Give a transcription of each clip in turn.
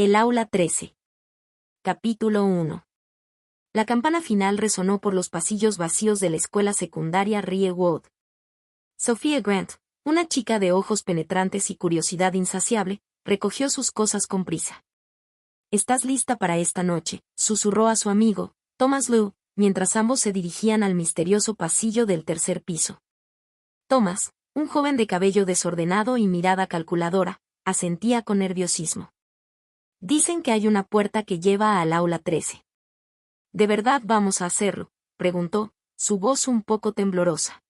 El aula 13. Capítulo 1. La campana final resonó por los pasillos vacíos de la escuela secundaria Rie Wood. Sophia Grant, una chica de ojos penetrantes y curiosidad insaciable, recogió sus cosas con prisa. «¿Estás lista para esta noche?», susurró a su amigo, Thomas Liu, mientras ambos se dirigían al misterioso pasillo del tercer piso. Thomas, un joven de cabello desordenado y mirada calculadora, asentía con nerviosismo. «Dicen que hay una puerta que lleva al aula 13. ¿De verdad vamos a hacerlo?», preguntó, su voz un poco temblorosa.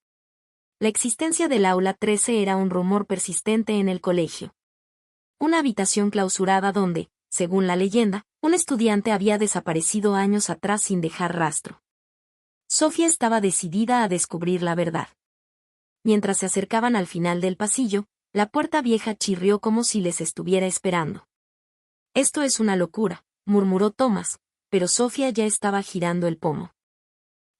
La existencia del aula 13 era un rumor persistente en el colegio. Una habitación clausurada donde, según la leyenda, un estudiante había desaparecido años atrás sin dejar rastro. Sophia estaba decidida a descubrir la verdad. Mientras se acercaban al final del pasillo, la puerta vieja chirrió como si les estuviera esperando. «Esto es una locura», murmuró Thomas, pero Sophia ya estaba girando el pomo.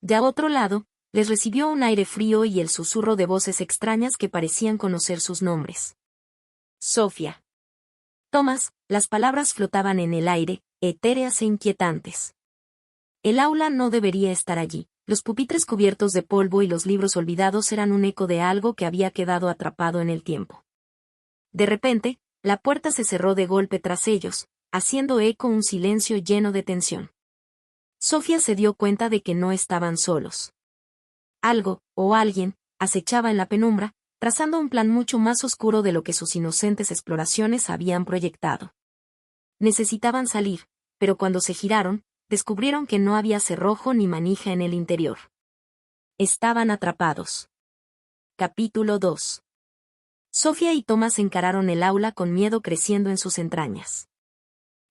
De a otro lado, les recibió un aire frío y el susurro de voces extrañas que parecían conocer sus nombres. «Sophia». «Thomas», las palabras flotaban en el aire, etéreas e inquietantes. El aula no debería estar allí. Los pupitres cubiertos de polvo y los libros olvidados eran un eco de algo que había quedado atrapado en el tiempo. De repente, la puerta se cerró de golpe tras ellos, haciendo eco un silencio lleno de tensión. Sophia se dio cuenta de que no estaban solos. Algo, o alguien, acechaba en la penumbra, trazando un plan mucho más oscuro de lo que sus inocentes exploraciones habían proyectado. Necesitaban salir, pero cuando se giraron, descubrieron que no había cerrojo ni manija en el interior. Estaban atrapados. Capítulo 2. Sophia y Thomas encararon el aula con miedo creciendo en sus entrañas.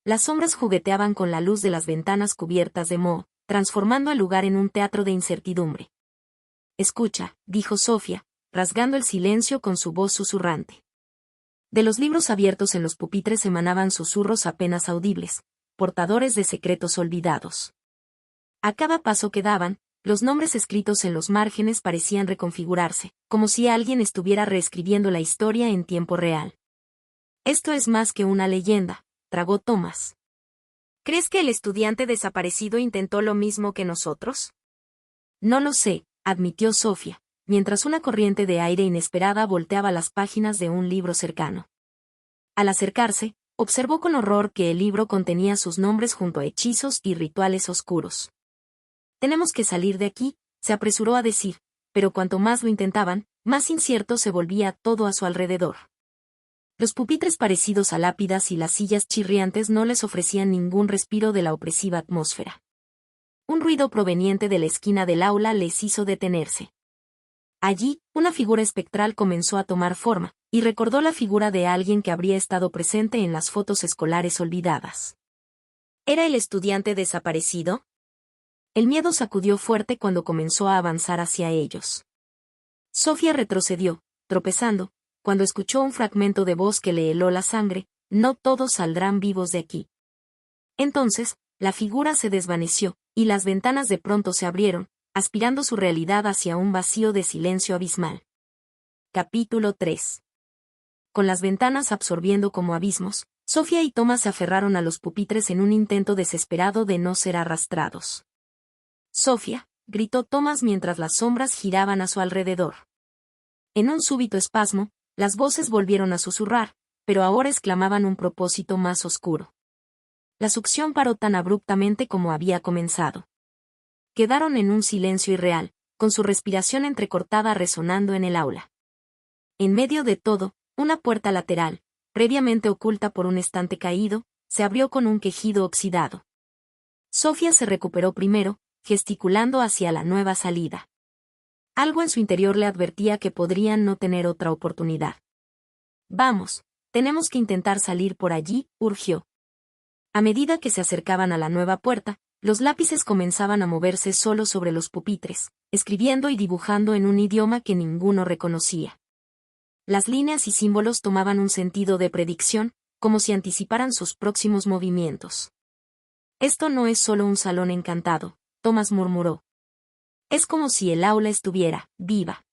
Las sombras jugueteaban con la luz de las ventanas cubiertas de moho, transformando el lugar en un teatro de incertidumbre. «Escucha», dijo Sophia, rasgando el silencio con su voz susurrante. De los libros abiertos en los pupitres emanaban susurros apenas audibles, portadores de secretos olvidados. A cada paso que daban, los nombres escritos en los márgenes parecían reconfigurarse, como si alguien estuviera reescribiendo la historia en tiempo real. «Esto es más que una leyenda», tragó Thomas. «¿Crees que el estudiante desaparecido intentó lo mismo que nosotros?» «No lo sé», admitió Sophia, mientras una corriente de aire inesperada volteaba las páginas de un libro cercano. Al acercarse, observó con horror que el libro contenía sus nombres junto a hechizos y rituales oscuros. «Tenemos que salir de aquí», se apresuró a decir, pero cuanto más lo intentaban, más incierto se volvía todo a su alrededor. Los pupitres parecidos a lápidas y las sillas chirriantes no les ofrecían ningún respiro de la opresiva atmósfera. Un ruido proveniente de la esquina del aula les hizo detenerse. Allí, una figura espectral comenzó a tomar forma, y recordó la figura de alguien que habría estado presente en las fotos escolares olvidadas. ¿Era el estudiante desaparecido? El miedo sacudió fuerte cuando comenzó a avanzar hacia ellos. Sophia retrocedió, tropezando, cuando escuchó un fragmento de voz que le heló la sangre: «No todos saldrán vivos de aquí». Entonces, la figura se desvaneció, y las ventanas de pronto se abrieron, aspirando su realidad hacia un vacío de silencio abismal. Capítulo 3. Con las ventanas absorbiendo como abismos, Sophia y Thomas se aferraron a los pupitres en un intento desesperado de no ser arrastrados. «Sophia», gritó Thomas mientras las sombras giraban a su alrededor. En un súbito espasmo, las voces volvieron a susurrar, pero ahora exclamaban un propósito más oscuro. La succión paró tan abruptamente como había comenzado. Quedaron en un silencio irreal, con su respiración entrecortada resonando en el aula. En medio de todo, una puerta lateral, previamente oculta por un estante caído, se abrió con un quejido oxidado. Sophia se recuperó primero, gesticulando hacia la nueva salida. Algo en su interior le advertía que podrían no tener otra oportunidad. «Vamos, tenemos que intentar salir por allí», urgió. A medida que se acercaban a la nueva puerta, los lápices comenzaban a moverse solo sobre los pupitres, escribiendo y dibujando en un idioma que ninguno reconocía. Las líneas y símbolos tomaban un sentido de predicción, como si anticiparan sus próximos movimientos. «Esto no es solo un salón encantado», Thomas murmuró. «Es como si el aula estuviera viva».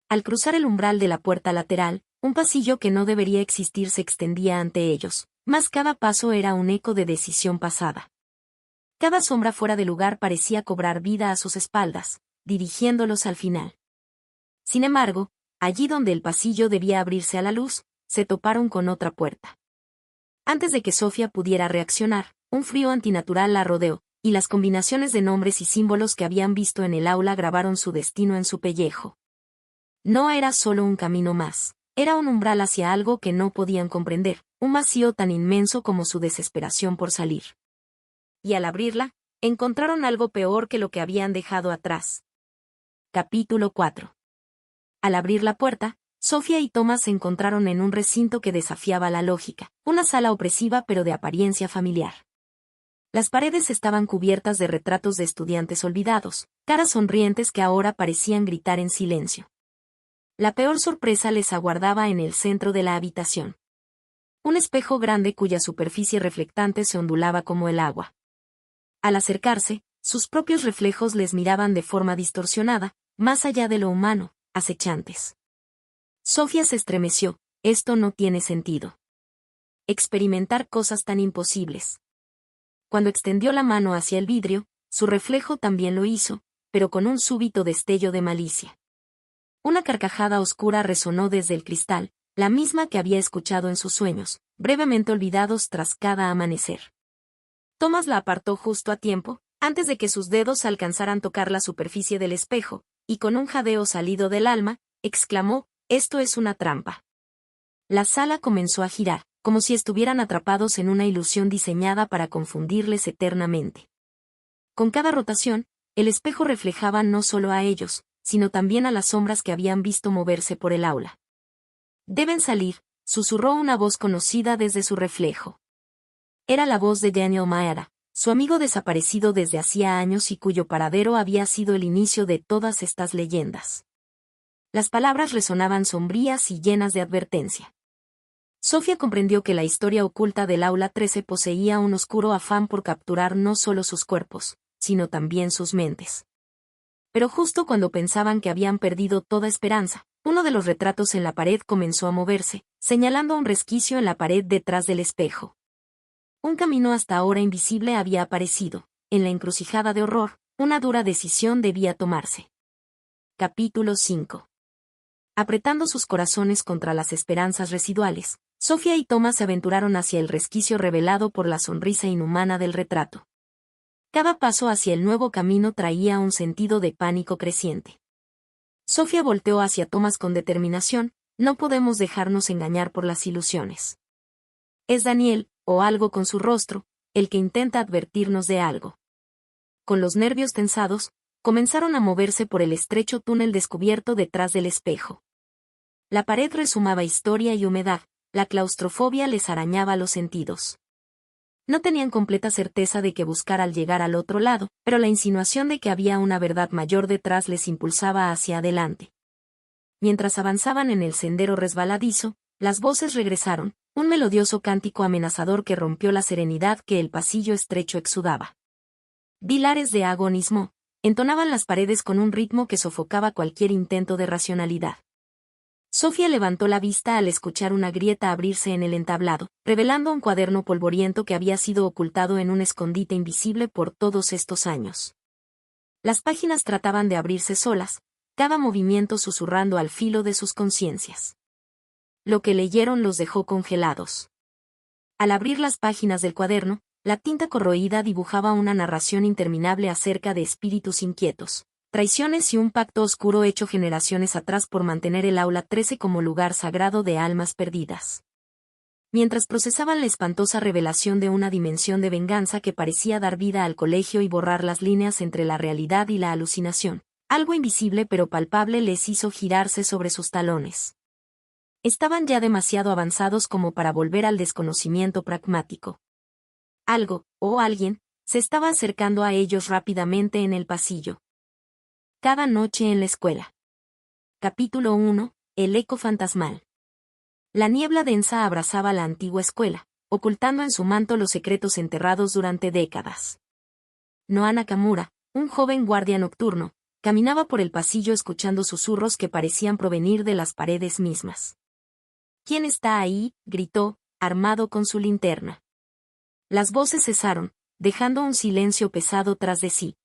Al cruzar el umbral de la puerta lateral, un pasillo que no debería existir se extendía ante ellos, Mas cada paso era un eco de decisión pasada. Cada sombra fuera de lugar parecía cobrar vida a sus espaldas, dirigiéndolos al final. Sin embargo, allí donde el pasillo debía abrirse a la luz, se toparon con otra puerta. Antes de que Sofía pudiera reaccionar, un frío antinatural la rodeó, y las combinaciones de nombres y símbolos que habían visto en el aula grabaron su destino en su pellejo. No era solo un camino más, era un umbral hacia algo que no podían comprender, un vacío tan inmenso como su desesperación por salir. Y al abrirla, encontraron algo peor que lo que habían dejado atrás. Capítulo 4. Al abrir la puerta, Sofía y Thomas se encontraron en un recinto que desafiaba la lógica, una sala opresiva pero de apariencia familiar. Las paredes estaban cubiertas de retratos de estudiantes olvidados, caras sonrientes que ahora parecían gritar en silencio. La peor sorpresa les aguardaba en el centro de la habitación. Un espejo grande cuya superficie reflectante se ondulaba como el agua. Al acercarse, sus propios reflejos les miraban de forma distorsionada, más allá de lo humano, acechantes. Sofía se estremeció, esto no tiene sentido. Experimentar cosas tan imposibles. Cuando extendió la mano hacia el vidrio, su reflejo también lo hizo, pero con un súbito destello de malicia. Una carcajada oscura resonó desde el cristal, la misma que había escuchado en sus sueños, brevemente olvidados tras cada amanecer. Thomas la apartó justo a tiempo, antes de que sus dedos alcanzaran tocar la superficie del espejo, y con un jadeo salido del alma, exclamó, «Esto es una trampa». La sala comenzó a girar, como si estuvieran atrapados en una ilusión diseñada para confundirles eternamente. Con cada rotación, el espejo reflejaba no solo a ellos, sino también a las sombras que habían visto moverse por el aula. «Deben salir», susurró una voz conocida desde su reflejo. Era la voz de Daniel Maera, su amigo desaparecido desde hacía años y cuyo paradero había sido el inicio de todas estas leyendas. Las palabras resonaban sombrías y llenas de advertencia. Sofía comprendió que la historia oculta del aula 13 poseía un oscuro afán por capturar no solo sus cuerpos, sino también sus mentes. Pero justo cuando pensaban que habían perdido toda esperanza, uno de los retratos en la pared comenzó a moverse, señalando un resquicio en la pared detrás del espejo. Un camino hasta ahora invisible había aparecido. En la encrucijada de horror, una dura decisión debía tomarse. Capítulo 5. Apretando sus corazones contra las esperanzas residuales, Sofía y Thomas se aventuraron hacia el resquicio revelado por la sonrisa inhumana del retrato. Cada paso hacia el nuevo camino traía un sentido de pánico creciente. Sofía volteó hacia Thomas con determinación, no podemos dejarnos engañar por las ilusiones. Es Daniel, o algo con su rostro, el que intenta advertirnos de algo. Con los nervios tensados, comenzaron a moverse por el estrecho túnel descubierto detrás del espejo. La pared resumaba historia y humedad, la claustrofobia les arañaba los sentidos. No tenían completa certeza de qué buscar al llegar al otro lado, pero la insinuación de que había una verdad mayor detrás les impulsaba hacia adelante. Mientras avanzaban en el sendero resbaladizo, las voces regresaron, un melodioso cántico amenazador que rompió la serenidad que el pasillo estrecho exudaba. Dilares de agonismo, entonaban las paredes con un ritmo que sofocaba cualquier intento de racionalidad. Sofía levantó la vista al escuchar una grieta abrirse en el entablado, revelando un cuaderno polvoriento que había sido ocultado en un escondite invisible por todos estos años. Las páginas trataban de abrirse solas, cada movimiento susurrando al filo de sus conciencias. Lo que leyeron los dejó congelados. Al abrir las páginas del cuaderno, la tinta corroída dibujaba una narración interminable acerca de espíritus inquietos, traiciones y un pacto oscuro hecho generaciones atrás por mantener el aula 13 como lugar sagrado de almas perdidas. Mientras procesaban la espantosa revelación de una dimensión de venganza que parecía dar vida al colegio y borrar las líneas entre la realidad y la alucinación, algo invisible pero palpable les hizo girarse sobre sus talones. Estaban ya demasiado avanzados como para volver al desconocimiento pragmático. Algo, o alguien, se estaba acercando a ellos rápidamente en el pasillo. Cada noche en la escuela. Capítulo 1. El eco fantasmal. La niebla densa abrazaba la antigua escuela, ocultando en su manto los secretos enterrados durante décadas. Noa Nakamura, un joven guardia nocturno, caminaba por el pasillo escuchando susurros que parecían provenir de las paredes mismas. «¿Quién está ahí?», gritó, armado con su linterna. Las voces cesaron, dejando un silencio pesado tras de sí.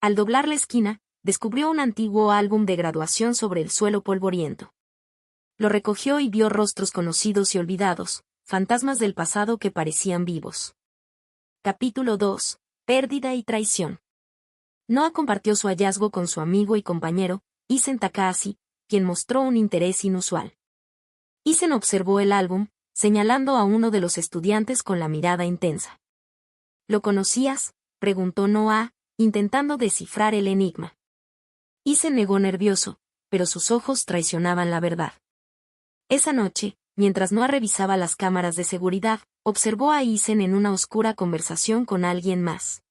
Al doblar la esquina, descubrió un antiguo álbum de graduación sobre el suelo polvoriento. Lo recogió y vio rostros conocidos y olvidados, fantasmas del pasado que parecían vivos. Capítulo 2. Pérdida y traición. Noah compartió su hallazgo con su amigo y compañero, Isen Takahashi, quien mostró un interés inusual. Isen observó el álbum, señalando a uno de los estudiantes con la mirada intensa. ¿Lo conocías?, preguntó Noah, intentando descifrar el enigma. Isen negó nervioso, pero sus ojos traicionaban la verdad. Esa noche, mientras Noah revisaba las cámaras de seguridad, observó a Isen en una oscura conversación con alguien más.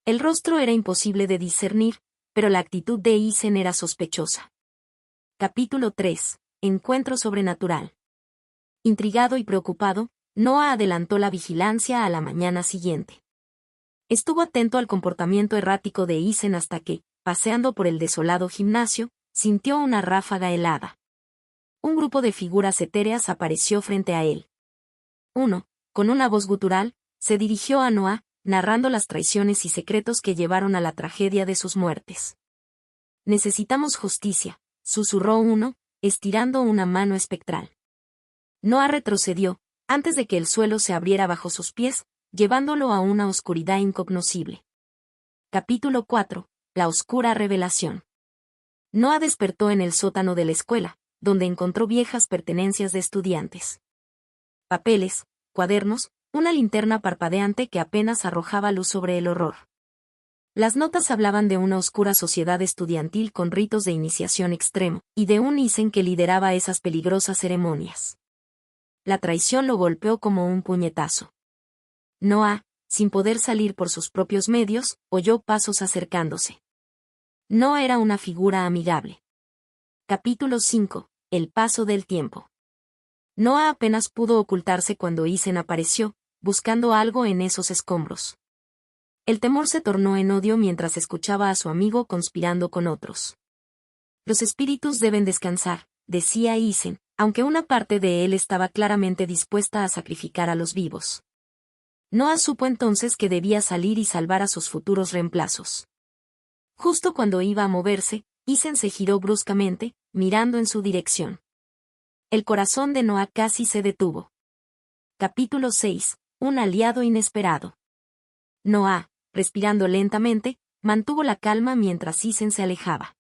El rostro era imposible de discernir, pero la actitud de Isen era sospechosa. Capítulo 3. Encuentro sobrenatural. Intrigado y preocupado, Noah adelantó la vigilancia a la mañana siguiente. Estuvo atento al comportamiento errático de Isen hasta que, paseando por el desolado gimnasio, sintió una ráfaga helada. Un grupo de figuras etéreas apareció frente a él. Uno, con una voz gutural, se dirigió a Noah, narrando las traiciones y secretos que llevaron a la tragedia de sus muertes. «Necesitamos justicia», susurró uno, estirando una mano espectral. Noah retrocedió, antes de que el suelo se abriera bajo sus pies, llevándolo a una oscuridad incognoscible. Capítulo 4. La oscura revelación. Noah despertó en el sótano de la escuela, donde encontró viejas pertenencias de estudiantes. Papeles, cuadernos, una linterna parpadeante que apenas arrojaba luz sobre el horror. Las notas hablaban de una oscura sociedad estudiantil con ritos de iniciación extremo, y de un Isen que lideraba esas peligrosas ceremonias. La traición lo golpeó como un puñetazo. Noah, sin poder salir por sus propios medios, oyó pasos acercándose. No era una figura amigable. Capítulo 5. El paso del tiempo. Noah apenas pudo ocultarse cuando Isen apareció, buscando algo en esos escombros. El temor se tornó en odio mientras escuchaba a su amigo conspirando con otros. Los espíritus deben descansar, decía Isen, aunque una parte de él estaba claramente dispuesta a sacrificar a los vivos. Noah supo entonces que debía salir y salvar a sus futuros reemplazos. Justo cuando iba a moverse, Isen se giró bruscamente, mirando en su dirección. El corazón de Noah casi se detuvo. Capítulo 6. Un aliado inesperado. Noah, respirando lentamente, mantuvo la calma mientras Isen se alejaba.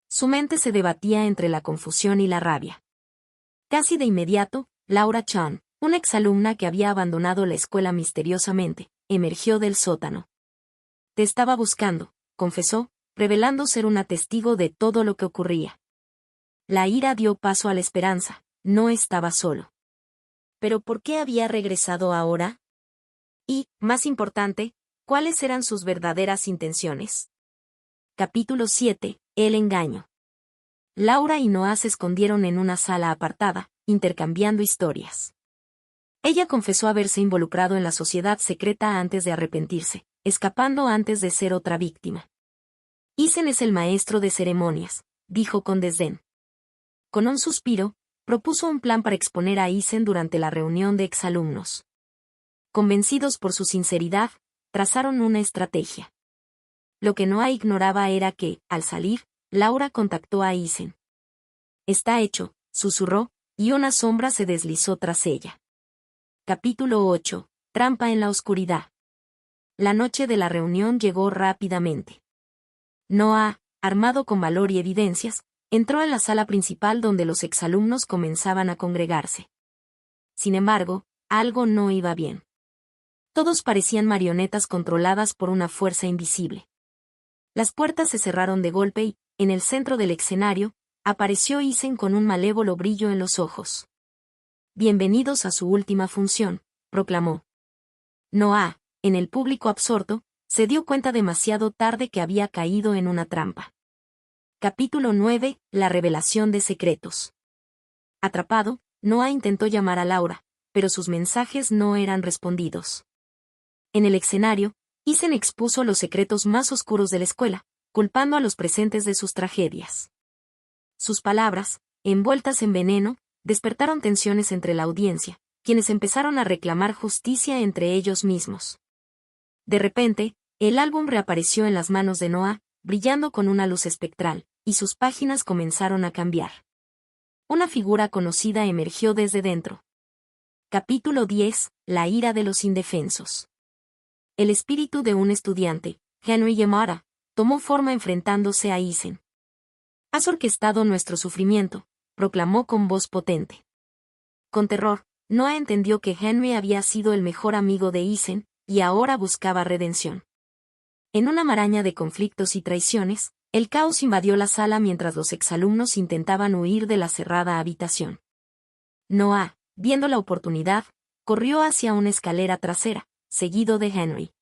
Su mente se debatía entre la confusión y la rabia. Casi de inmediato, Laura Chan, una exalumna que había abandonado la escuela misteriosamente, emergió del sótano. «Te estaba buscando», confesó, revelando ser una testigo de todo lo que ocurría. La ira dio paso a la esperanza, no estaba solo. ¿Pero por qué había regresado ahora? Y, más importante, ¿cuáles eran sus verdaderas intenciones? Capítulo 7. El engaño. Laura y Noah se escondieron en una sala apartada, intercambiando historias. Ella confesó haberse involucrado en la sociedad secreta antes de arrepentirse, escapando antes de ser otra víctima. Isen es el maestro de ceremonias, dijo con desdén. Con un suspiro, propuso un plan para exponer a Isen durante la reunión de exalumnos. Convencidos por su sinceridad, trazaron una estrategia. Lo que Noah ignoraba era que, al salir, Laura contactó a Isen. «Está hecho», susurró, y una sombra se deslizó tras ella. Capítulo 8. Trampa en la oscuridad. La noche de la reunión llegó rápidamente. Noah, armado con valor y evidencias, entró en la sala principal donde los exalumnos comenzaban a congregarse. Sin embargo, algo no iba bien. Todos parecían marionetas controladas por una fuerza invisible. Las puertas se cerraron de golpe y, en el centro del escenario, apareció Isen con un malévolo brillo en los ojos. «Bienvenidos a su última función», proclamó. Noah, en el público absorto, se dio cuenta demasiado tarde que había caído en una trampa. Capítulo 9. La revelación de secretos. Atrapado, Noah intentó llamar a Laura, pero sus mensajes no eran respondidos. En el escenario, Isen expuso los secretos más oscuros de la escuela, culpando a los presentes de sus tragedias. Sus palabras, envueltas en veneno, despertaron tensiones entre la audiencia, quienes empezaron a reclamar justicia entre ellos mismos. De repente, el álbum reapareció en las manos de Noah, brillando con una luz espectral, y sus páginas comenzaron a cambiar. Una figura conocida emergió desde dentro. Capítulo 10. La ira de los indefensos. El espíritu de un estudiante, Henry Yamada, tomó forma enfrentándose a Aizen. «Has orquestado nuestro sufrimiento», proclamó con voz potente. Con terror, Noah entendió que Henry había sido el mejor amigo de Aizen, y ahora buscaba redención. En una maraña de conflictos y traiciones, el caos invadió la sala mientras los exalumnos intentaban huir de la cerrada habitación. Noah, viendo la oportunidad, corrió hacia una escalera trasera, seguido de Henry.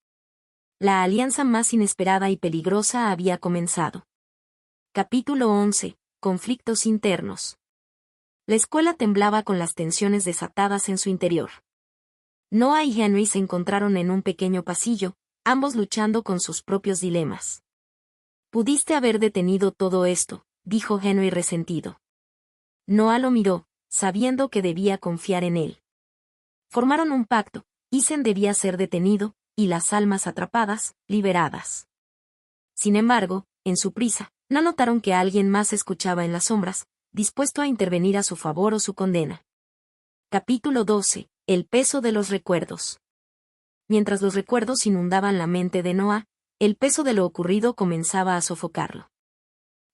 La alianza más inesperada y peligrosa había comenzado. Capítulo 11. Conflictos internos. La escuela temblaba con las tensiones desatadas en su interior. Noah y Henry se encontraron en un pequeño pasillo, ambos luchando con sus propios dilemas. «Pudiste haber detenido todo esto», dijo Henry resentido. Noah lo miró, sabiendo que debía confiar en él. Formaron un pacto, Aizen debía ser detenido, y las almas atrapadas, liberadas. Sin embargo, en su prisa, no notaron que alguien más escuchaba en las sombras, dispuesto a intervenir a su favor o su condena. Capítulo 12. El peso de los recuerdos. Mientras los recuerdos inundaban la mente de Noah, el peso de lo ocurrido comenzaba a sofocarlo.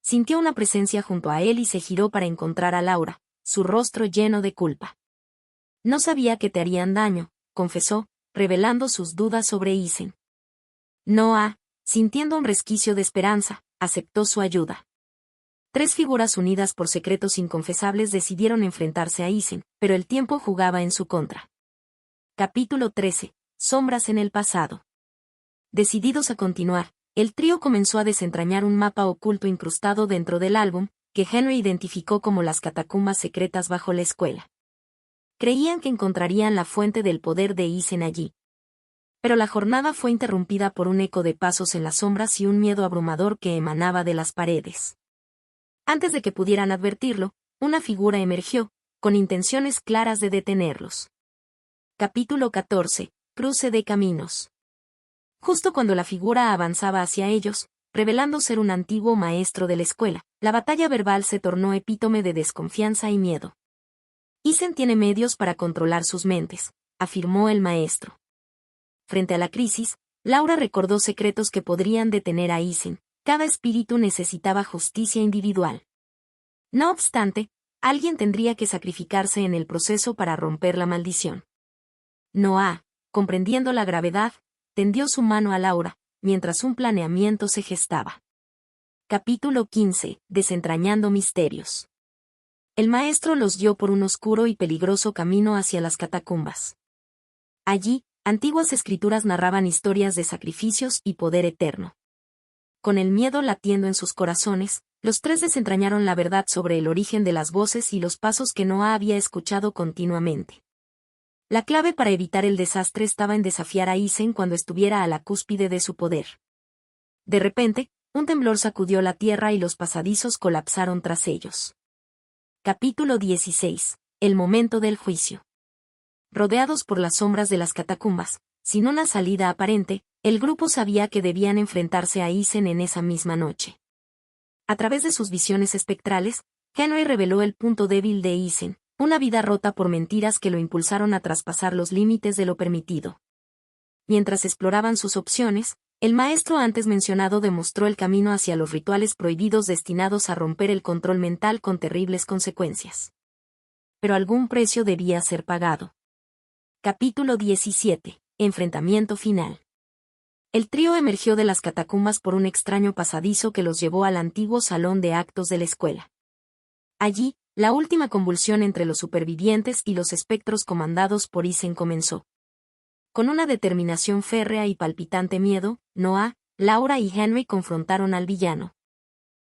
Sintió una presencia junto a él y se giró para encontrar a Laura, su rostro lleno de culpa. «No sabía que te harían daño», confesó, revelando sus dudas sobre Aizen. Noah, sintiendo un resquicio de esperanza, aceptó su ayuda. Tres figuras unidas por secretos inconfesables decidieron enfrentarse a Aizen, pero el tiempo jugaba en su contra. Capítulo 13. Sombras en el pasado. Decididos a continuar, el trío comenzó a desentrañar un mapa oculto incrustado dentro del álbum, que Henry identificó como las catacumbas secretas bajo la escuela. Creían que encontrarían la fuente del poder de Aizen allí. Pero la jornada fue interrumpida por un eco de pasos en las sombras y un miedo abrumador que emanaba de las paredes. Antes de que pudieran advertirlo, una figura emergió, con intenciones claras de detenerlos. Capítulo 14. Cruce de caminos. Justo cuando la figura avanzaba hacia ellos, revelando ser un antiguo maestro de la escuela, la batalla verbal se tornó epítome de desconfianza y miedo. «Aizen tiene medios para controlar sus mentes», afirmó el maestro. Frente a la crisis, Laura recordó secretos que podrían detener a Aizen. Cada espíritu necesitaba justicia individual. No obstante, alguien tendría que sacrificarse en el proceso para romper la maldición. Noah, comprendiendo la gravedad, tendió su mano a Laura, mientras un planeamiento se gestaba. Capítulo 15. Desentrañando misterios. El maestro los guió por un oscuro y peligroso camino hacia las catacumbas. Allí, antiguas escrituras narraban historias de sacrificios y poder eterno. Con el miedo latiendo en sus corazones, los tres desentrañaron la verdad sobre el origen de las voces y los pasos que Noah había escuchado continuamente. La clave para evitar el desastre estaba en desafiar a Aizen cuando estuviera a la cúspide de su poder. De repente, un temblor sacudió la tierra y los pasadizos colapsaron tras ellos. Capítulo 16. El momento del juicio. Rodeados por las sombras de las catacumbas, sin una salida aparente, el grupo sabía que debían enfrentarse a Aizen en esa misma noche. A través de sus visiones espectrales, Henry reveló el punto débil de Aizen, una vida rota por mentiras que lo impulsaron a traspasar los límites de lo permitido. Mientras exploraban sus opciones, el maestro antes mencionado demostró el camino hacia los rituales prohibidos destinados a romper el control mental con terribles consecuencias. Pero algún precio debía ser pagado. Capítulo 17. Enfrentamiento final. El trío emergió de las catacumbas por un extraño pasadizo que los llevó al antiguo salón de actos de la escuela. Allí, la última convulsión entre los supervivientes y los espectros comandados por Aizen comenzó. Con una determinación férrea y palpitante miedo, Noah, Laura y Henry confrontaron al villano.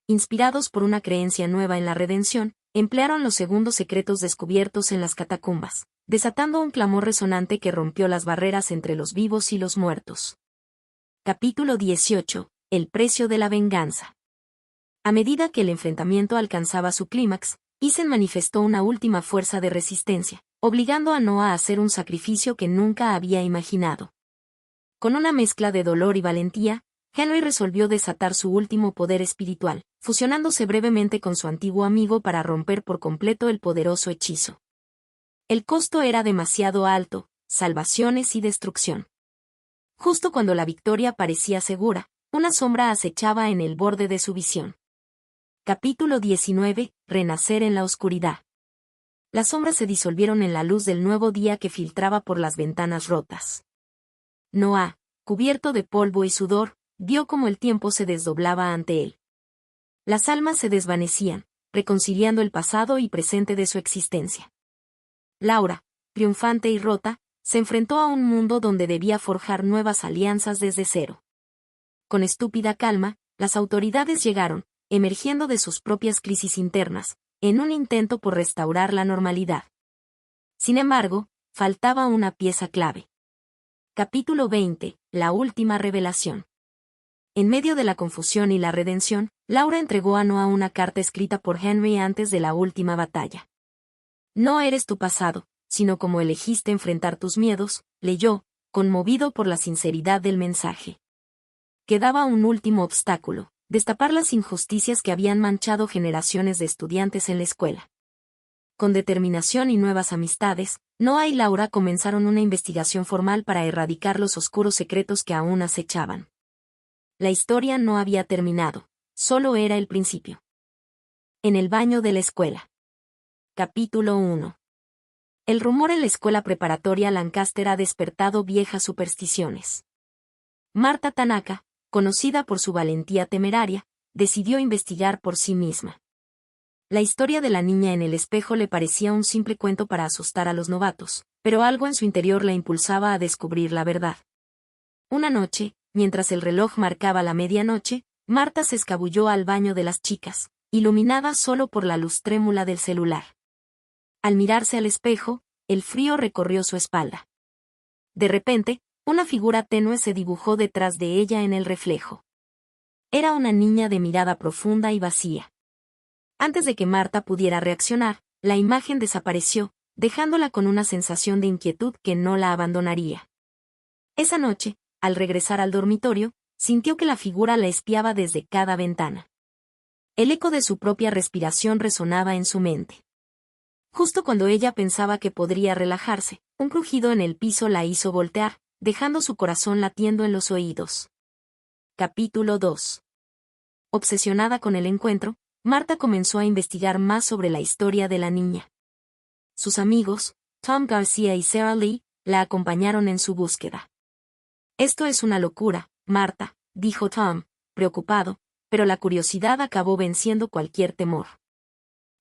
Inspirados por una creencia nueva en la redención, emplearon los segundos secretos descubiertos en las catacumbas, desatando un clamor resonante que rompió las barreras entre los vivos y los muertos. Capítulo 18. El precio de la venganza. A medida que el enfrentamiento alcanzaba su clímax, Isen manifestó una última fuerza de resistencia, obligando a Noah a hacer un sacrificio que nunca había imaginado. Con una mezcla de dolor y valentía, Henry resolvió desatar su último poder espiritual, fusionándose brevemente con su antiguo amigo para romper por completo el poderoso hechizo. El costo era demasiado alto, salvaciones y destrucción. Justo cuando la victoria parecía segura, una sombra acechaba en el borde de su visión. Capítulo 19. Renacer en la oscuridad. Las sombras se disolvieron en la luz del nuevo día que filtraba por las ventanas rotas. Noah, cubierto de polvo y sudor, vio cómo el tiempo se desdoblaba ante él. Las almas se desvanecían, reconciliando el pasado y presente de su existencia. Laura, triunfante y rota, se enfrentó a un mundo donde debía forjar nuevas alianzas desde cero. Con estúpida calma, las autoridades llegaron, emergiendo de sus propias crisis internas, en un intento por restaurar la normalidad. Sin embargo, faltaba una pieza clave. Capítulo 20. La última revelación. En medio de la confusión y la redención, Laura entregó a Noah una carta escrita por Henry antes de la última batalla. No eres tu pasado, sino como elegiste enfrentar tus miedos, leyó, conmovido por la sinceridad del mensaje. Quedaba un último obstáculo: destapar las injusticias que habían manchado generaciones de estudiantes en la escuela. Con determinación y nuevas amistades, Noah y Laura comenzaron una investigación formal para erradicar los oscuros secretos que aún acechaban. La historia no había terminado, solo era el principio. En el baño de la escuela. Capítulo 1. El rumor en la escuela preparatoria Lancaster ha despertado viejas supersticiones. Marta Tanaka, conocida por su valentía temeraria, decidió investigar por sí misma. La historia de la niña en el espejo le parecía un simple cuento para asustar a los novatos, pero algo en su interior la impulsaba a descubrir la verdad. Una noche, mientras el reloj marcaba la medianoche, Marta se escabulló al baño de las chicas, iluminada solo por la luz trémula del celular. Al mirarse al espejo, el frío recorrió su espalda. De repente, una figura tenue se dibujó detrás de ella en el reflejo. Era una niña de mirada profunda y vacía. Antes de que Marta pudiera reaccionar, la imagen desapareció, dejándola con una sensación de inquietud que no la abandonaría. Esa noche, al regresar al dormitorio, sintió que la figura la espiaba desde cada ventana. El eco de su propia respiración resonaba en su mente. Justo cuando ella pensaba que podría relajarse, un crujido en el piso la hizo voltear, dejando su corazón latiendo en los oídos. Capítulo 2. Obsesionada con el encuentro, Marta comenzó a investigar más sobre la historia de la niña. Sus amigos, Tom García y Sarah Lee, la acompañaron en su búsqueda. «Esto es una locura, Marta», dijo Tom, preocupado, pero la curiosidad acabó venciendo cualquier temor.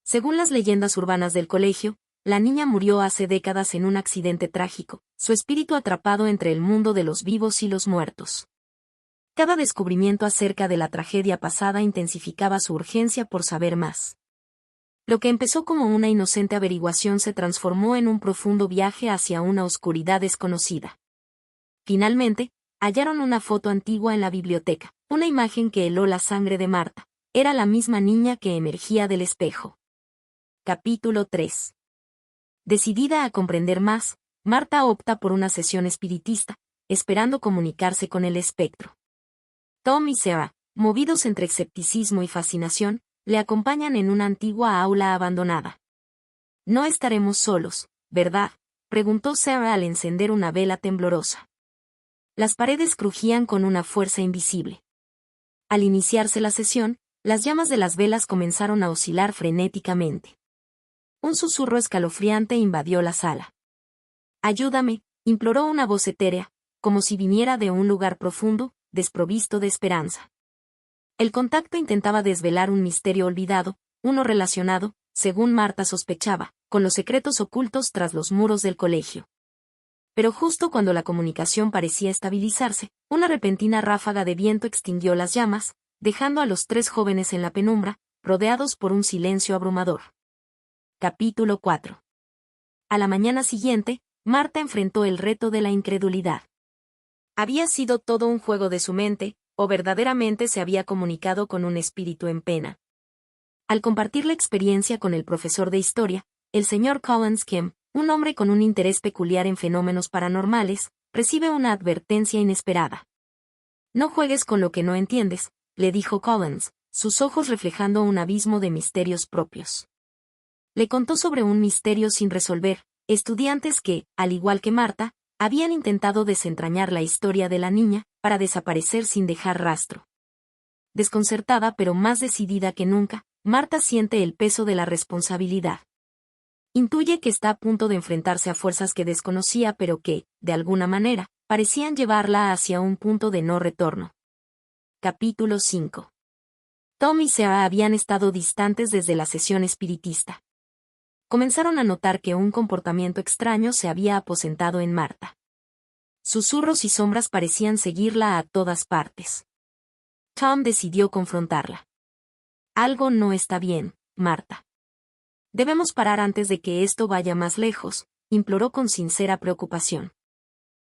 Según las leyendas urbanas del colegio, la niña murió hace décadas en un accidente trágico, su espíritu atrapado entre el mundo de los vivos y los muertos. Cada descubrimiento acerca de la tragedia pasada intensificaba su urgencia por saber más. Lo que empezó como una inocente averiguación se transformó en un profundo viaje hacia una oscuridad desconocida. Finalmente, hallaron una foto antigua en la biblioteca, una imagen que heló la sangre de Marta. Era la misma niña que emergía del espejo. Capítulo 3. Decidida a comprender más, Marta opta por una sesión espiritista, esperando comunicarse con el espectro. Tom y Sarah, movidos entre escepticismo y fascinación, le acompañan en una antigua aula abandonada. «No estaremos solos, ¿verdad?», preguntó Sarah al encender una vela temblorosa. Las paredes crujían con una fuerza invisible. Al iniciarse la sesión, las llamas de las velas comenzaron a oscilar frenéticamente. Un susurro escalofriante invadió la sala. «Ayúdame», imploró una voz etérea, como si viniera de un lugar profundo, desprovisto de esperanza. El contacto intentaba desvelar un misterio olvidado, uno relacionado, según Marta sospechaba, con los secretos ocultos tras los muros del colegio. Pero justo cuando la comunicación parecía estabilizarse, una repentina ráfaga de viento extinguió las llamas, dejando a los tres jóvenes en la penumbra, rodeados por un silencio abrumador. Capítulo 4. A la mañana siguiente, Marta enfrentó el reto de la incredulidad. ¿Había sido todo un juego de su mente, o verdaderamente se había comunicado con un espíritu en pena? Al compartir la experiencia con el profesor de historia, el señor Collins Kim, un hombre con un interés peculiar en fenómenos paranormales, recibe una advertencia inesperada. No juegues con lo que no entiendes, le dijo Collins, sus ojos reflejando un abismo de misterios propios. Le contó sobre un misterio sin resolver, estudiantes que, al igual que Marta, habían intentado desentrañar la historia de la niña, para desaparecer sin dejar rastro. Desconcertada pero más decidida que nunca, Marta siente el peso de la responsabilidad. Intuye que está a punto de enfrentarse a fuerzas que desconocía pero que, de alguna manera, parecían llevarla hacia un punto de no retorno. Capítulo 5. Tom y Sarah habían estado distantes desde la sesión espiritista. Comenzaron a notar que un comportamiento extraño se había aposentado en Marta. Susurros y sombras parecían seguirla a todas partes. Tom decidió confrontarla. Algo no está bien, Marta. Debemos parar antes de que esto vaya más lejos, imploró con sincera preocupación.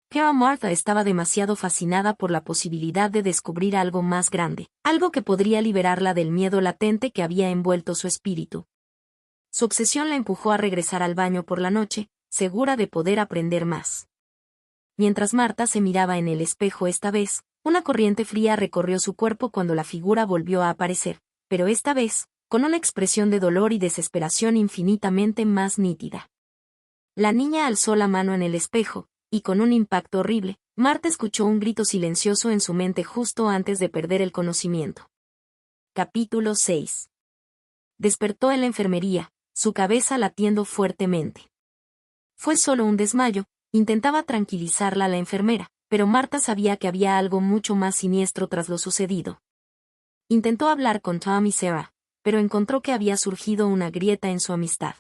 Pero Marta estaba demasiado fascinada por la posibilidad de descubrir algo más grande, algo que podría liberarla del miedo latente que había envuelto su espíritu. Su obsesión la empujó a regresar al baño por la noche, segura de poder aprender más. Mientras Marta se miraba en el espejo esta vez, una corriente fría recorrió su cuerpo cuando la figura volvió a aparecer, pero esta vez, con una expresión de dolor y desesperación infinitamente más nítida. La niña alzó la mano en el espejo, y con un impacto horrible, Marta escuchó un grito silencioso en su mente justo antes de perder el conocimiento. Capítulo 6. Despertó en la enfermería, su cabeza latiendo fuertemente. Fue solo un desmayo, intentaba tranquilizarla la enfermera, pero Marta sabía que había algo mucho más siniestro tras lo sucedido. Intentó hablar con Tom y Sarah, pero encontró que había surgido una grieta en su amistad.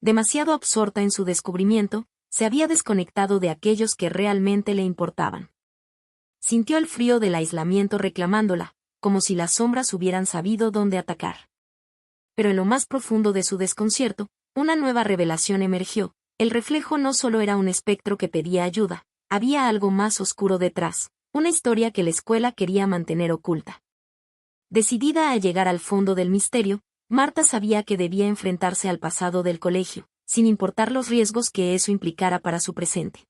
Demasiado absorta en su descubrimiento, se había desconectado de aquellos que realmente le importaban. Sintió el frío del aislamiento reclamándola, como si las sombras hubieran sabido dónde atacar. Pero en lo más profundo de su desconcierto, una nueva revelación emergió. El reflejo no solo era un espectro que pedía ayuda, había algo más oscuro detrás, una historia que la escuela quería mantener oculta. Decidida a llegar al fondo del misterio, Marta sabía que debía enfrentarse al pasado del colegio, sin importar los riesgos que eso implicara para su presente.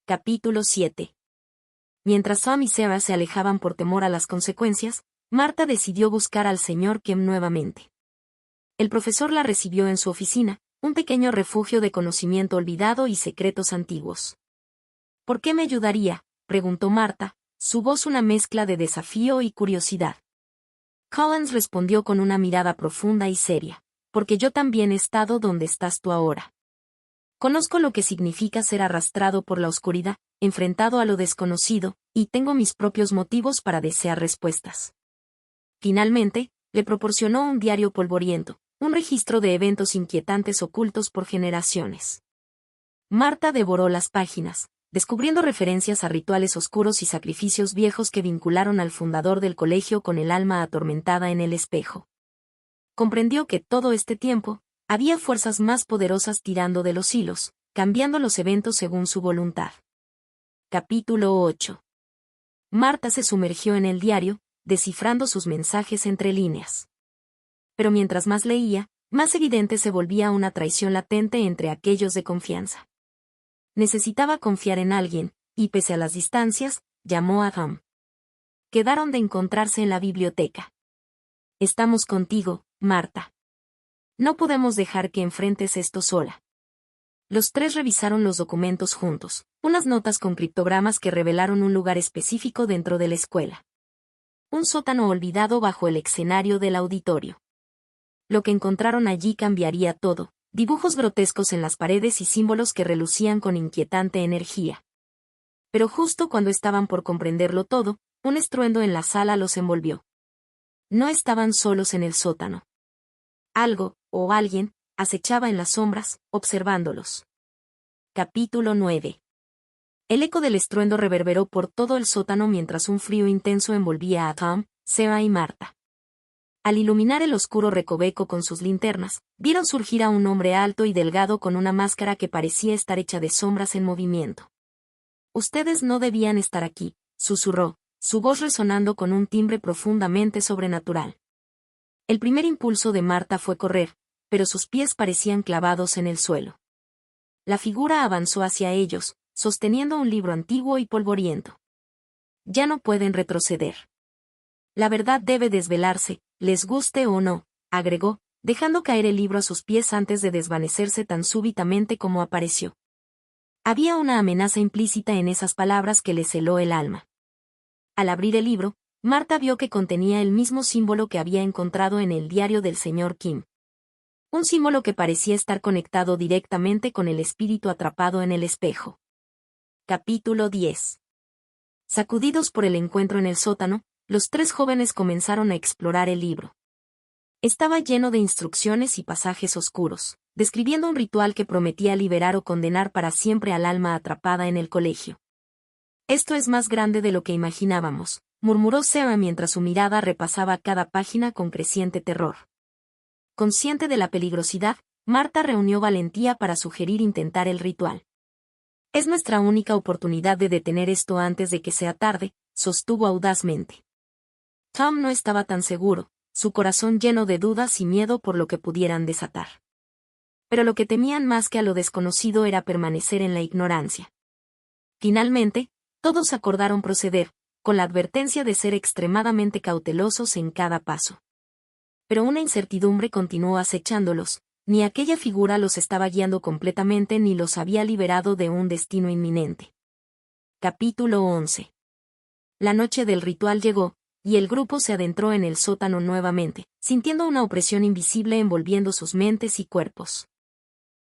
Capítulo 7. Mientras Tom y Sarah se alejaban por temor a las consecuencias, Marta decidió buscar al señor Kim nuevamente. El profesor la recibió en su oficina, un pequeño refugio de conocimiento olvidado y secretos antiguos. ¿Por qué me ayudaría?, preguntó Marta, su voz una mezcla de desafío y curiosidad. Collins respondió con una mirada profunda y seria. Porque yo también he estado donde estás tú ahora. Conozco lo que significa ser arrastrado por la oscuridad, enfrentado a lo desconocido, y tengo mis propios motivos para desear respuestas. Finalmente, le proporcionó un diario polvoriento, un registro de eventos inquietantes ocultos por generaciones. Marta devoró las páginas, descubriendo referencias a rituales oscuros y sacrificios viejos que vincularon al fundador del colegio con el alma atormentada en el espejo. Comprendió que todo este tiempo, había fuerzas más poderosas tirando de los hilos, cambiando los eventos según su voluntad. Capítulo 8. Marta se sumergió en el diario, descifrando sus mensajes entre líneas. Pero mientras más leía, más evidente se volvía una traición latente entre aquellos de confianza. Necesitaba confiar en alguien, y pese a las distancias, llamó a Tom. Quedaron de encontrarse en la biblioteca. Estamos contigo, Marta. No podemos dejar que enfrentes esto sola. Los tres revisaron los documentos juntos, unas notas con criptogramas que revelaron un lugar específico dentro de la escuela. Un sótano olvidado bajo el escenario del auditorio. Lo que encontraron allí cambiaría todo, dibujos grotescos en las paredes y símbolos que relucían con inquietante energía. Pero justo cuando estaban por comprenderlo todo, un estruendo en la sala los envolvió. No estaban solos en el sótano. Algo, o alguien, acechaba en las sombras, observándolos. Capítulo 9. El eco del estruendo reverberó por todo el sótano mientras un frío intenso envolvía a Tom, Sarah y Marta. Al iluminar el oscuro recoveco con sus linternas, vieron surgir a un hombre alto y delgado con una máscara que parecía estar hecha de sombras en movimiento. Ustedes no debían estar aquí, susurró, su voz resonando con un timbre profundamente sobrenatural. El primer impulso de Marta fue correr, pero sus pies parecían clavados en el suelo. La figura avanzó hacia ellos, sosteniendo un libro antiguo y polvoriento. Ya no pueden retroceder. La verdad debe desvelarse, les guste o no, agregó, dejando caer el libro a sus pies antes de desvanecerse tan súbitamente como apareció. Había una amenaza implícita en esas palabras que les heló el alma. Al abrir el libro, Marta vio que contenía el mismo símbolo que había encontrado en el diario del señor Kim. Un símbolo que parecía estar conectado directamente con el espíritu atrapado en el espejo. Capítulo 10. Sacudidos por el encuentro en el sótano, los tres jóvenes comenzaron a explorar el libro. Estaba lleno de instrucciones y pasajes oscuros, describiendo un ritual que prometía liberar o condenar para siempre al alma atrapada en el colegio. Esto es más grande de lo que imaginábamos, murmuró Sarah mientras su mirada repasaba cada página con creciente terror. Consciente de la peligrosidad, Marta reunió valentía para sugerir intentar el ritual. Es nuestra única oportunidad de detener esto antes de que sea tarde, sostuvo audazmente. Tom no estaba tan seguro, su corazón lleno de dudas y miedo por lo que pudieran desatar. Pero lo que temían más que a lo desconocido era permanecer en la ignorancia. Finalmente, todos acordaron proceder, con la advertencia de ser extremadamente cautelosos en cada paso. Pero una incertidumbre continuó acechándolos, ni aquella figura los estaba guiando completamente ni los había liberado de un destino inminente. Capítulo 11. La noche del ritual llegó, y el grupo se adentró en el sótano nuevamente, sintiendo una opresión invisible envolviendo sus mentes y cuerpos.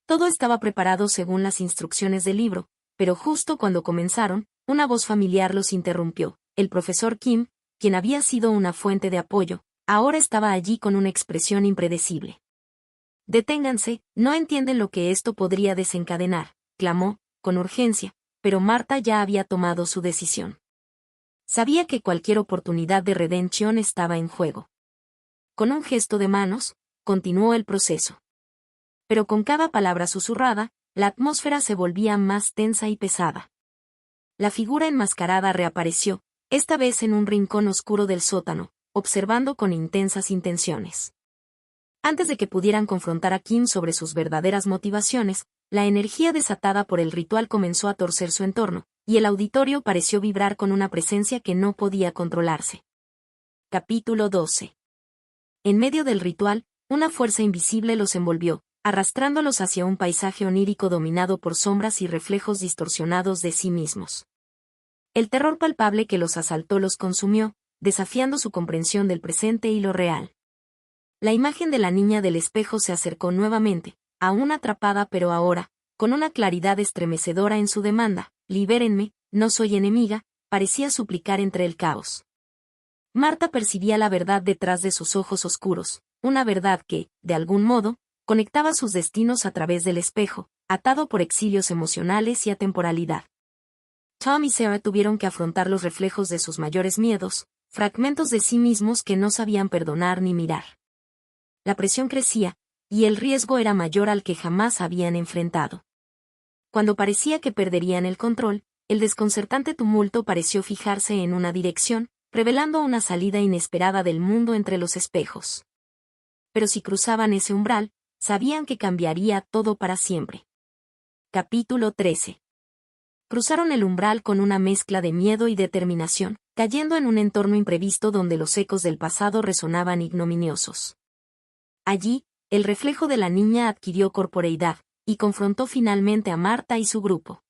Todo estaba preparado según las instrucciones del libro, pero justo cuando comenzaron, una voz familiar los interrumpió. El profesor Kim, quien había sido una fuente de apoyo, ahora estaba allí con una expresión impredecible. «Deténganse, no entienden lo que esto podría desencadenar», clamó, con urgencia, pero Marta ya había tomado su decisión. Sabía que cualquier oportunidad de redención estaba en juego. Con un gesto de manos, continuó el proceso. Pero con cada palabra susurrada, la atmósfera se volvía más tensa y pesada. La figura enmascarada reapareció, esta vez en un rincón oscuro del sótano, observando con intensas intenciones. Antes de que pudieran confrontar a Kim sobre sus verdaderas motivaciones, la energía desatada por el ritual comenzó a torcer su entorno, y el auditorio pareció vibrar con una presencia que no podía controlarse. Capítulo 12. En medio del ritual, una fuerza invisible los envolvió, arrastrándolos hacia un paisaje onírico dominado por sombras y reflejos distorsionados de sí mismos. El terror palpable que los asaltó los consumió, desafiando su comprensión del presente y lo real. La imagen de la niña del espejo se acercó nuevamente, aún atrapada pero ahora, con una claridad estremecedora en su demanda, «Libérenme, no soy enemiga», parecía suplicar entre el caos. Marta percibía la verdad detrás de sus ojos oscuros, una verdad que, de algún modo, conectaba sus destinos a través del espejo, atado por exilios emocionales y atemporalidad. Tom y Sarah tuvieron que afrontar los reflejos de sus mayores miedos, fragmentos de sí mismos que no sabían perdonar ni mirar. La presión crecía, y el riesgo era mayor al que jamás habían enfrentado. Cuando parecía que perderían el control, el desconcertante tumulto pareció fijarse en una dirección, revelando una salida inesperada del mundo entre los espejos. Pero si cruzaban ese umbral, sabían que cambiaría todo para siempre. Capítulo 13. Cruzaron el umbral con una mezcla de miedo y determinación, cayendo en un entorno imprevisto donde los ecos del pasado resonaban ignominiosos. Allí, el reflejo de la niña adquirió corporeidad, y confrontó finalmente a Marta y su grupo.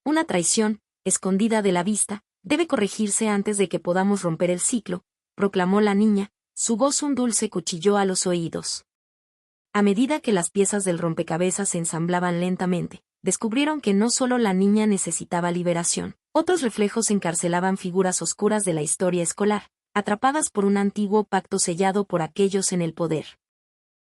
Una traición, escondida de la vista, debe corregirse antes de que podamos romper el ciclo, proclamó la niña, su voz un dulce cuchillo a los oídos. A medida que las piezas del rompecabezas se ensamblaban lentamente, descubrieron que no solo la niña necesitaba liberación, otros reflejos encarcelaban figuras oscuras de la historia escolar, atrapadas por un antiguo pacto sellado por aquellos en el poder.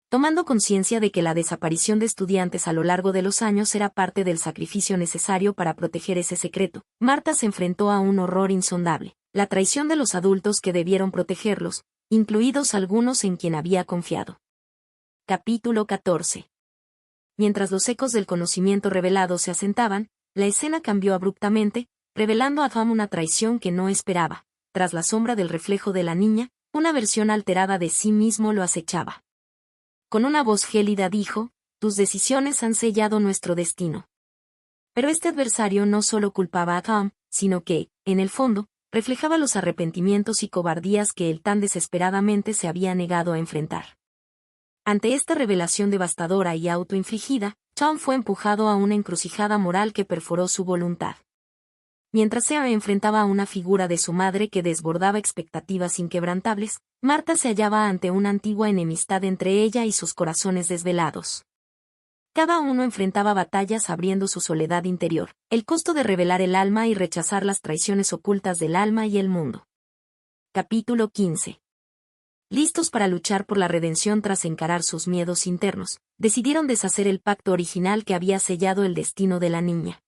Tomando conciencia de que la desaparición de estudiantes a lo largo de los años era parte del sacrificio necesario para proteger ese secreto, Marta se enfrentó a un horror insondable, la traición de los adultos que debieron protegerlos, incluidos algunos en quien había confiado. Capítulo 14. Mientras los ecos del conocimiento revelado se asentaban, la escena cambió abruptamente, revelando a Tom una traición que no esperaba. Tras la sombra del reflejo de la niña, una versión alterada de sí mismo lo acechaba. Con una voz gélida dijo: tus decisiones han sellado nuestro destino. Pero este adversario no solo culpaba a Tom, sino que, en el fondo, reflejaba los arrepentimientos y cobardías que él tan desesperadamente se había negado a enfrentar. Ante esta revelación devastadora y autoinfligida, Tom fue empujado a una encrucijada moral que perforó su voluntad. Mientras Sarah enfrentaba a una figura de su madre que desbordaba expectativas inquebrantables, Marta se hallaba ante una antigua enemistad entre ella y sus corazones desvelados. Cada uno enfrentaba batallas abriendo su soledad interior, el costo de revelar el alma y rechazar las traiciones ocultas del alma y el mundo. Capítulo 15. Listos para luchar por la redención tras encarar sus miedos internos, decidieron deshacer el pacto original que había sellado el destino de la niña.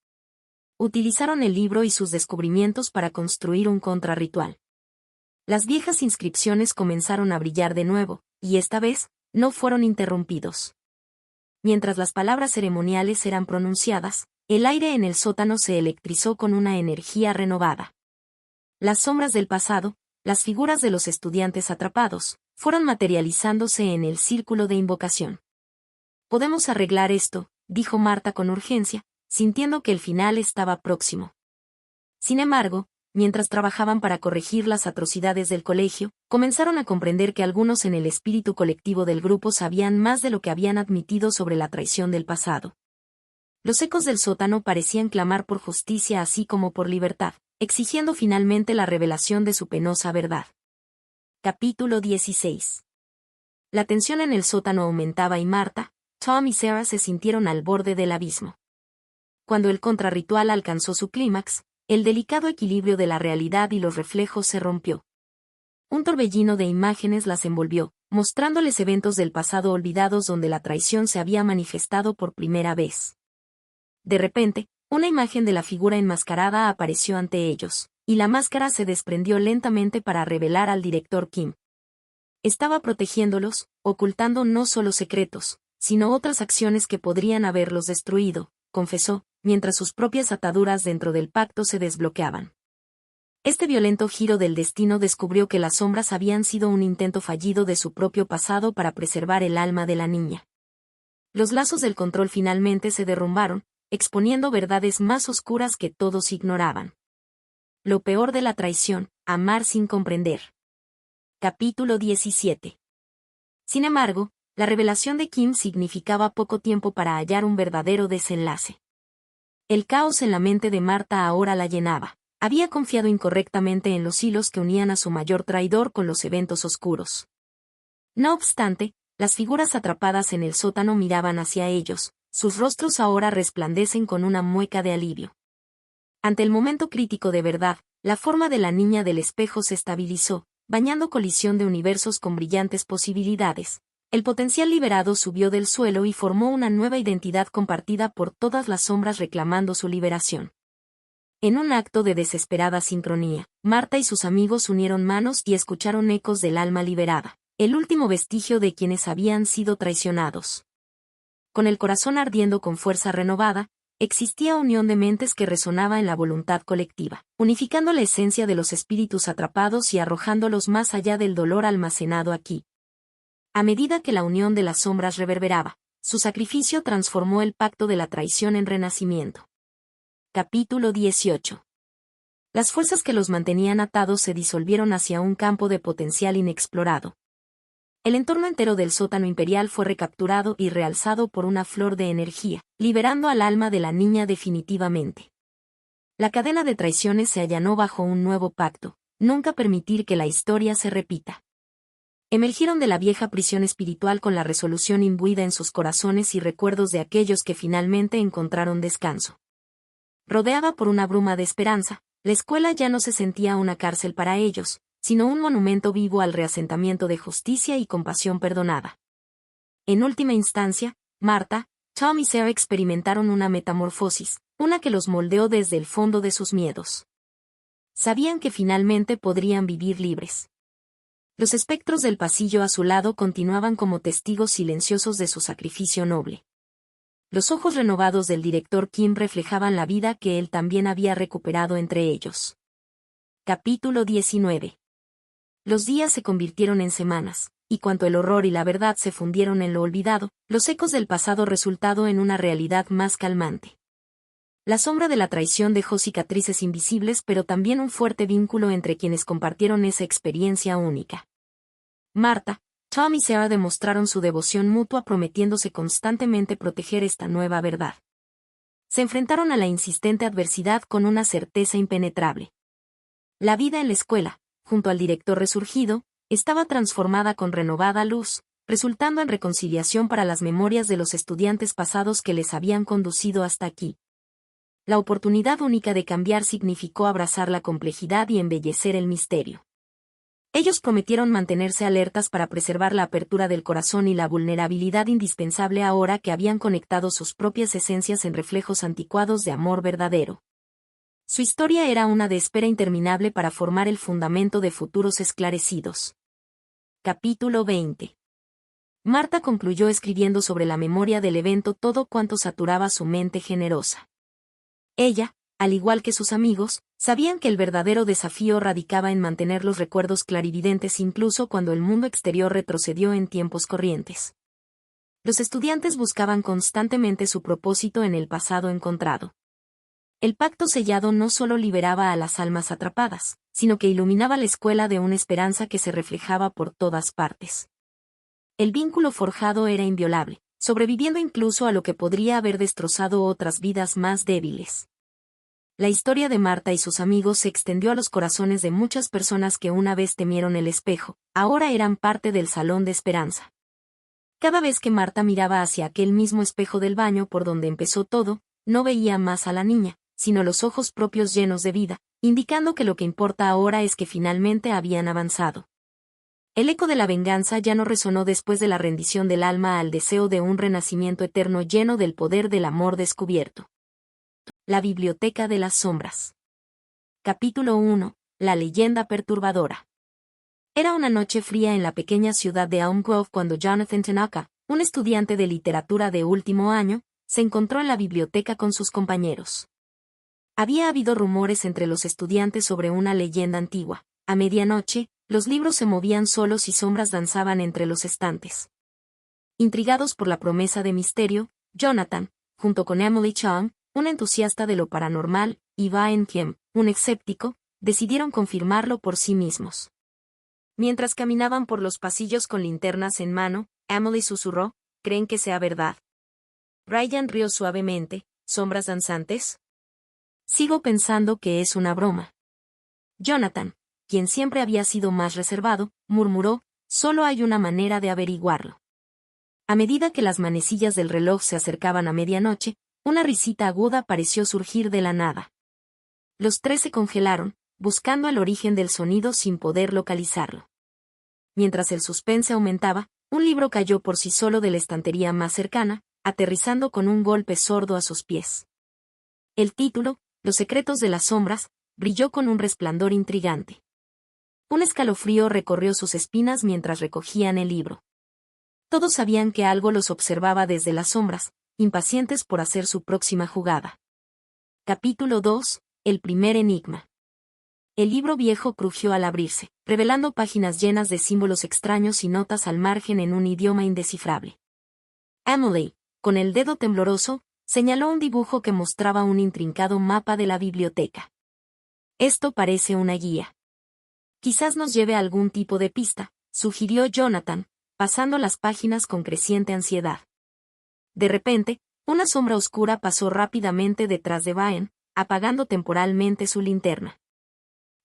Utilizaron el libro y sus descubrimientos para construir un contrarritual. Las viejas inscripciones comenzaron a brillar de nuevo, y esta vez, no fueron interrumpidos. Mientras las palabras ceremoniales eran pronunciadas, el aire en el sótano se electrizó con una energía renovada. Las sombras del pasado, las figuras de los estudiantes atrapados, fueron materializándose en el círculo de invocación. «Podemos arreglar esto», dijo Marta con urgencia, sintiendo que el final estaba próximo. Sin embargo, mientras trabajaban para corregir las atrocidades del colegio, comenzaron a comprender que algunos en el espíritu colectivo del grupo sabían más de lo que habían admitido sobre la traición del pasado. Los ecos del sótano parecían clamar por justicia así como por libertad, exigiendo finalmente la revelación de su penosa verdad. Capítulo 16. La tensión en el sótano aumentaba y Marta, Tom y Sarah se sintieron al borde del abismo. Cuando el contrarritual alcanzó su clímax, el delicado equilibrio de la realidad y los reflejos se rompió. Un torbellino de imágenes las envolvió, mostrándoles eventos del pasado olvidados donde la traición se había manifestado por primera vez. De repente, una imagen de la figura enmascarada apareció ante ellos, y la máscara se desprendió lentamente para revelar al director Kim. Estaba protegiéndolos, ocultando no solo secretos, sino otras acciones que podrían haberlos destruido, confesó, mientras sus propias ataduras dentro del pacto se desbloqueaban. Este violento giro del destino descubrió que las sombras habían sido un intento fallido de su propio pasado para preservar el alma de la niña. Los lazos del control finalmente se derrumbaron, exponiendo verdades más oscuras que todos ignoraban. Lo peor de la traición: amar sin comprender. Capítulo 17. Sin embargo, la revelación de Kim significaba poco tiempo para hallar un verdadero desenlace. El caos en la mente de Marta ahora la llenaba. Había confiado incorrectamente en los hilos que unían a su mayor traidor con los eventos oscuros. No obstante, las figuras atrapadas en el sótano miraban hacia ellos, sus rostros ahora resplandecen con una mueca de alivio. Ante el momento crítico de verdad, la forma de la niña del espejo se estabilizó, bañando colisión de universos con brillantes posibilidades. El potencial liberado subió del suelo y formó una nueva identidad compartida por todas las sombras reclamando su liberación. En un acto de desesperada sincronía, Marta y sus amigos unieron manos y escucharon ecos del alma liberada, el último vestigio de quienes habían sido traicionados. Con el corazón ardiendo con fuerza renovada, existía unión de mentes que resonaba en la voluntad colectiva, unificando la esencia de los espíritus atrapados y arrojándolos más allá del dolor almacenado aquí. A medida que la unión de las sombras reverberaba, su sacrificio transformó el pacto de la traición en renacimiento. Capítulo 18. Las fuerzas que los mantenían atados se disolvieron hacia un campo de potencial inexplorado. El entorno entero del sótano imperial fue recapturado y realzado por una flor de energía, liberando al alma de la niña definitivamente. La cadena de traiciones se allanó bajo un nuevo pacto: nunca permitir que la historia se repita. Emergieron de la vieja prisión espiritual con la resolución imbuida en sus corazones y recuerdos de aquellos que finalmente encontraron descanso. Rodeada por una bruma de esperanza, la escuela ya no se sentía una cárcel para ellos, sino un monumento vivo al reasentamiento de justicia y compasión perdonada. En última instancia, Marta, Tom y Sarah experimentaron una metamorfosis, una que los moldeó desde el fondo de sus miedos. Sabían que finalmente podrían vivir libres. Los espectros del pasillo a su lado continuaban como testigos silenciosos de su sacrificio noble. Los ojos renovados del director Kim reflejaban la vida que él también había recuperado entre ellos. Capítulo 19. Los días se convirtieron en semanas, y cuanto el horror y la verdad se fundieron en lo olvidado, los ecos del pasado resultado en una realidad más calmante. La sombra de la traición dejó cicatrices invisibles, pero también un fuerte vínculo entre quienes compartieron esa experiencia única. Marta, Tom y Sarah demostraron su devoción mutua prometiéndose constantemente proteger esta nueva verdad. Se enfrentaron a la insistente adversidad con una certeza impenetrable. La vida en la escuela, junto al director resurgido, estaba transformada con renovada luz, resultando en reconciliación para las memorias de los estudiantes pasados que les habían conducido hasta aquí. La oportunidad única de cambiar significó abrazar la complejidad y embellecer el misterio. Ellos prometieron mantenerse alertas para preservar la apertura del corazón y la vulnerabilidad indispensable ahora que habían conectado sus propias esencias en reflejos anticuados de amor verdadero. Su historia era una de espera interminable para formar el fundamento de futuros esclarecidos. Capítulo 20. Marta concluyó escribiendo sobre la memoria del evento todo cuanto saturaba su mente generosa. Ella, al igual que sus amigos, sabían que el verdadero desafío radicaba en mantener los recuerdos clarividentes incluso cuando el mundo exterior retrocedió en tiempos corrientes. Los estudiantes buscaban constantemente su propósito en el pasado encontrado. El pacto sellado no solo liberaba a las almas atrapadas, sino que iluminaba la escuela de una esperanza que se reflejaba por todas partes. El vínculo forjado era inviolable, sobreviviendo incluso a lo que podría haber destrozado otras vidas más débiles. La historia de Marta y sus amigos se extendió a los corazones de muchas personas que una vez temieron el espejo, ahora eran parte del salón de esperanza. Cada vez que Marta miraba hacia aquel mismo espejo del baño por donde empezó todo, no veía más a la niña, sino los ojos propios llenos de vida, indicando que lo que importa ahora es que finalmente habían avanzado. El eco de la venganza ya no resonó después de la rendición del alma al deseo de un renacimiento eterno lleno del poder del amor descubierto. La Biblioteca de las Sombras. Capítulo 1. La leyenda perturbadora. Era una noche fría en la pequeña ciudad de Elm Grove cuando Jonathan Tanaka, un estudiante de literatura de último año, se encontró en la biblioteca con sus compañeros. Había habido rumores entre los estudiantes sobre una leyenda antigua. A medianoche, los libros se movían solos y sombras danzaban entre los estantes. Intrigados por la promesa de misterio, Jonathan, junto con Emily Chung, un entusiasta de lo paranormal, y Baen Kiem, un escéptico, decidieron confirmarlo por sí mismos. Mientras caminaban por los pasillos con linternas en mano, Emily susurró, ¿creen que sea verdad? Ryan rió suavemente, ¿sombras danzantes? Sigo pensando que es una broma. Jonathan, quien siempre había sido más reservado, murmuró, solo hay una manera de averiguarlo. A medida que las manecillas del reloj se acercaban a medianoche, una risita aguda pareció surgir de la nada. Los tres se congelaron, buscando el origen del sonido sin poder localizarlo. Mientras el suspense aumentaba, un libro cayó por sí solo de la estantería más cercana, aterrizando con un golpe sordo a sus pies. El título, Los secretos de las sombras, brilló con un resplandor intrigante. Un escalofrío recorrió sus espinas mientras recogían el libro. Todos sabían que algo los observaba desde las sombras, impacientes por hacer su próxima jugada. Capítulo 2. El primer enigma. El libro viejo crujió al abrirse, revelando páginas llenas de símbolos extraños y notas al margen en un idioma indescifrable. Emily, con el dedo tembloroso, señaló un dibujo que mostraba un intrincado mapa de la biblioteca. Esto parece una guía. Quizás nos lleve a algún tipo de pista, sugirió Jonathan, pasando las páginas con creciente ansiedad. De repente, una sombra oscura pasó rápidamente detrás de Baen, apagando temporalmente su linterna.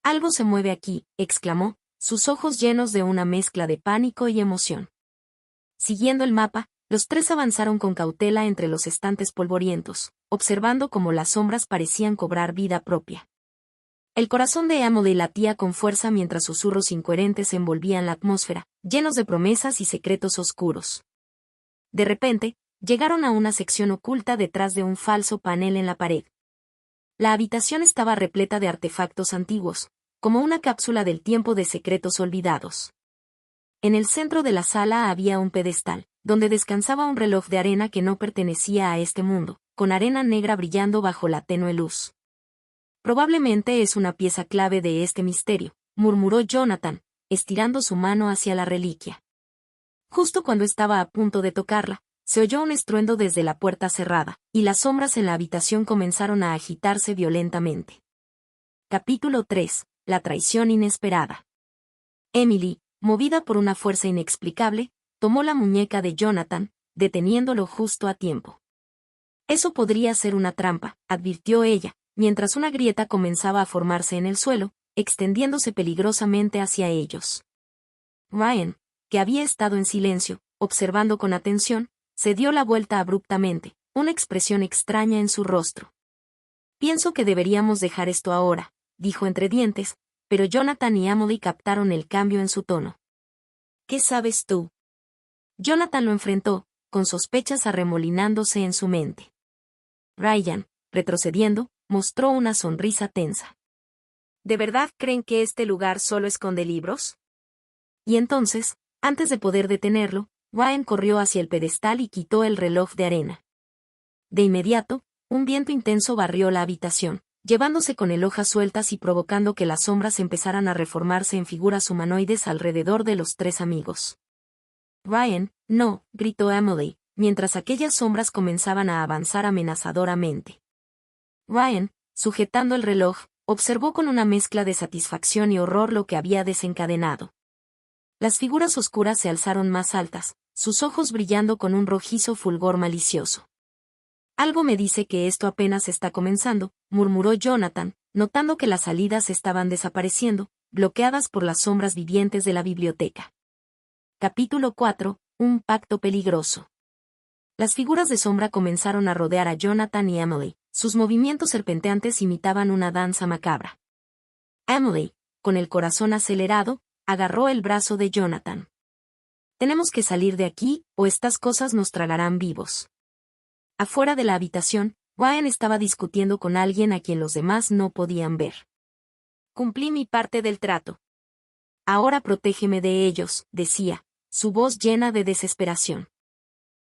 Algo se mueve aquí, exclamó, sus ojos llenos de una mezcla de pánico y emoción. Siguiendo el mapa, los tres avanzaron con cautela entre los estantes polvorientos, observando cómo las sombras parecían cobrar vida propia. El corazón de Emily latía con fuerza mientras susurros incoherentes envolvían la atmósfera, llenos de promesas y secretos oscuros. De repente, llegaron a una sección oculta detrás de un falso panel en la pared. La habitación estaba repleta de artefactos antiguos, como una cápsula del tiempo de secretos olvidados. En el centro de la sala había un pedestal, donde descansaba un reloj de arena que no pertenecía a este mundo, con arena negra brillando bajo la tenue luz. Probablemente es una pieza clave de este misterio, murmuró Jonathan, estirando su mano hacia la reliquia. Justo cuando estaba a punto de tocarla, se oyó un estruendo desde la puerta cerrada, y las sombras en la habitación comenzaron a agitarse violentamente. Capítulo 3. La traición inesperada. Emily, movida por una fuerza inexplicable, tomó la muñeca de Jonathan, deteniéndolo justo a tiempo. Eso podría ser una trampa, advirtió ella, mientras una grieta comenzaba a formarse en el suelo, extendiéndose peligrosamente hacia ellos. Ryan, que había estado en silencio, observando con atención, se dio la vuelta abruptamente, una expresión extraña en su rostro. Pienso que deberíamos dejar esto ahora, dijo entre dientes, pero Jonathan y Emily captaron el cambio en su tono. ¿Qué sabes tú? Jonathan lo enfrentó, con sospechas arremolinándose en su mente. Ryan, retrocediendo, mostró una sonrisa tensa. ¿De verdad creen que este lugar solo esconde libros? Y entonces, antes de poder detenerlo, Ryan corrió hacia el pedestal y quitó el reloj de arena. De inmediato, un viento intenso barrió la habitación, llevándose con él hojas sueltas y provocando que las sombras empezaran a reformarse en figuras humanoides alrededor de los tres amigos. Ryan, no, gritó Emily, mientras aquellas sombras comenzaban a avanzar amenazadoramente. Ryan, sujetando el reloj, observó con una mezcla de satisfacción y horror lo que había desencadenado. Las figuras oscuras se alzaron más altas, sus ojos brillando con un rojizo fulgor malicioso. Algo me dice que esto apenas está comenzando, murmuró Jonathan, notando que las salidas estaban desapareciendo, bloqueadas por las sombras vivientes de la biblioteca. Capítulo 4. Un pacto peligroso. Las figuras de sombra comenzaron a rodear a Jonathan y Emily, sus movimientos serpenteantes imitaban una danza macabra. Emily, con el corazón acelerado, agarró el brazo de Jonathan. Tenemos que salir de aquí, o estas cosas nos tragarán vivos. Afuera de la habitación, Ryan estaba discutiendo con alguien a quien los demás no podían ver. Cumplí mi parte del trato. Ahora protégeme de ellos, decía, su voz llena de desesperación.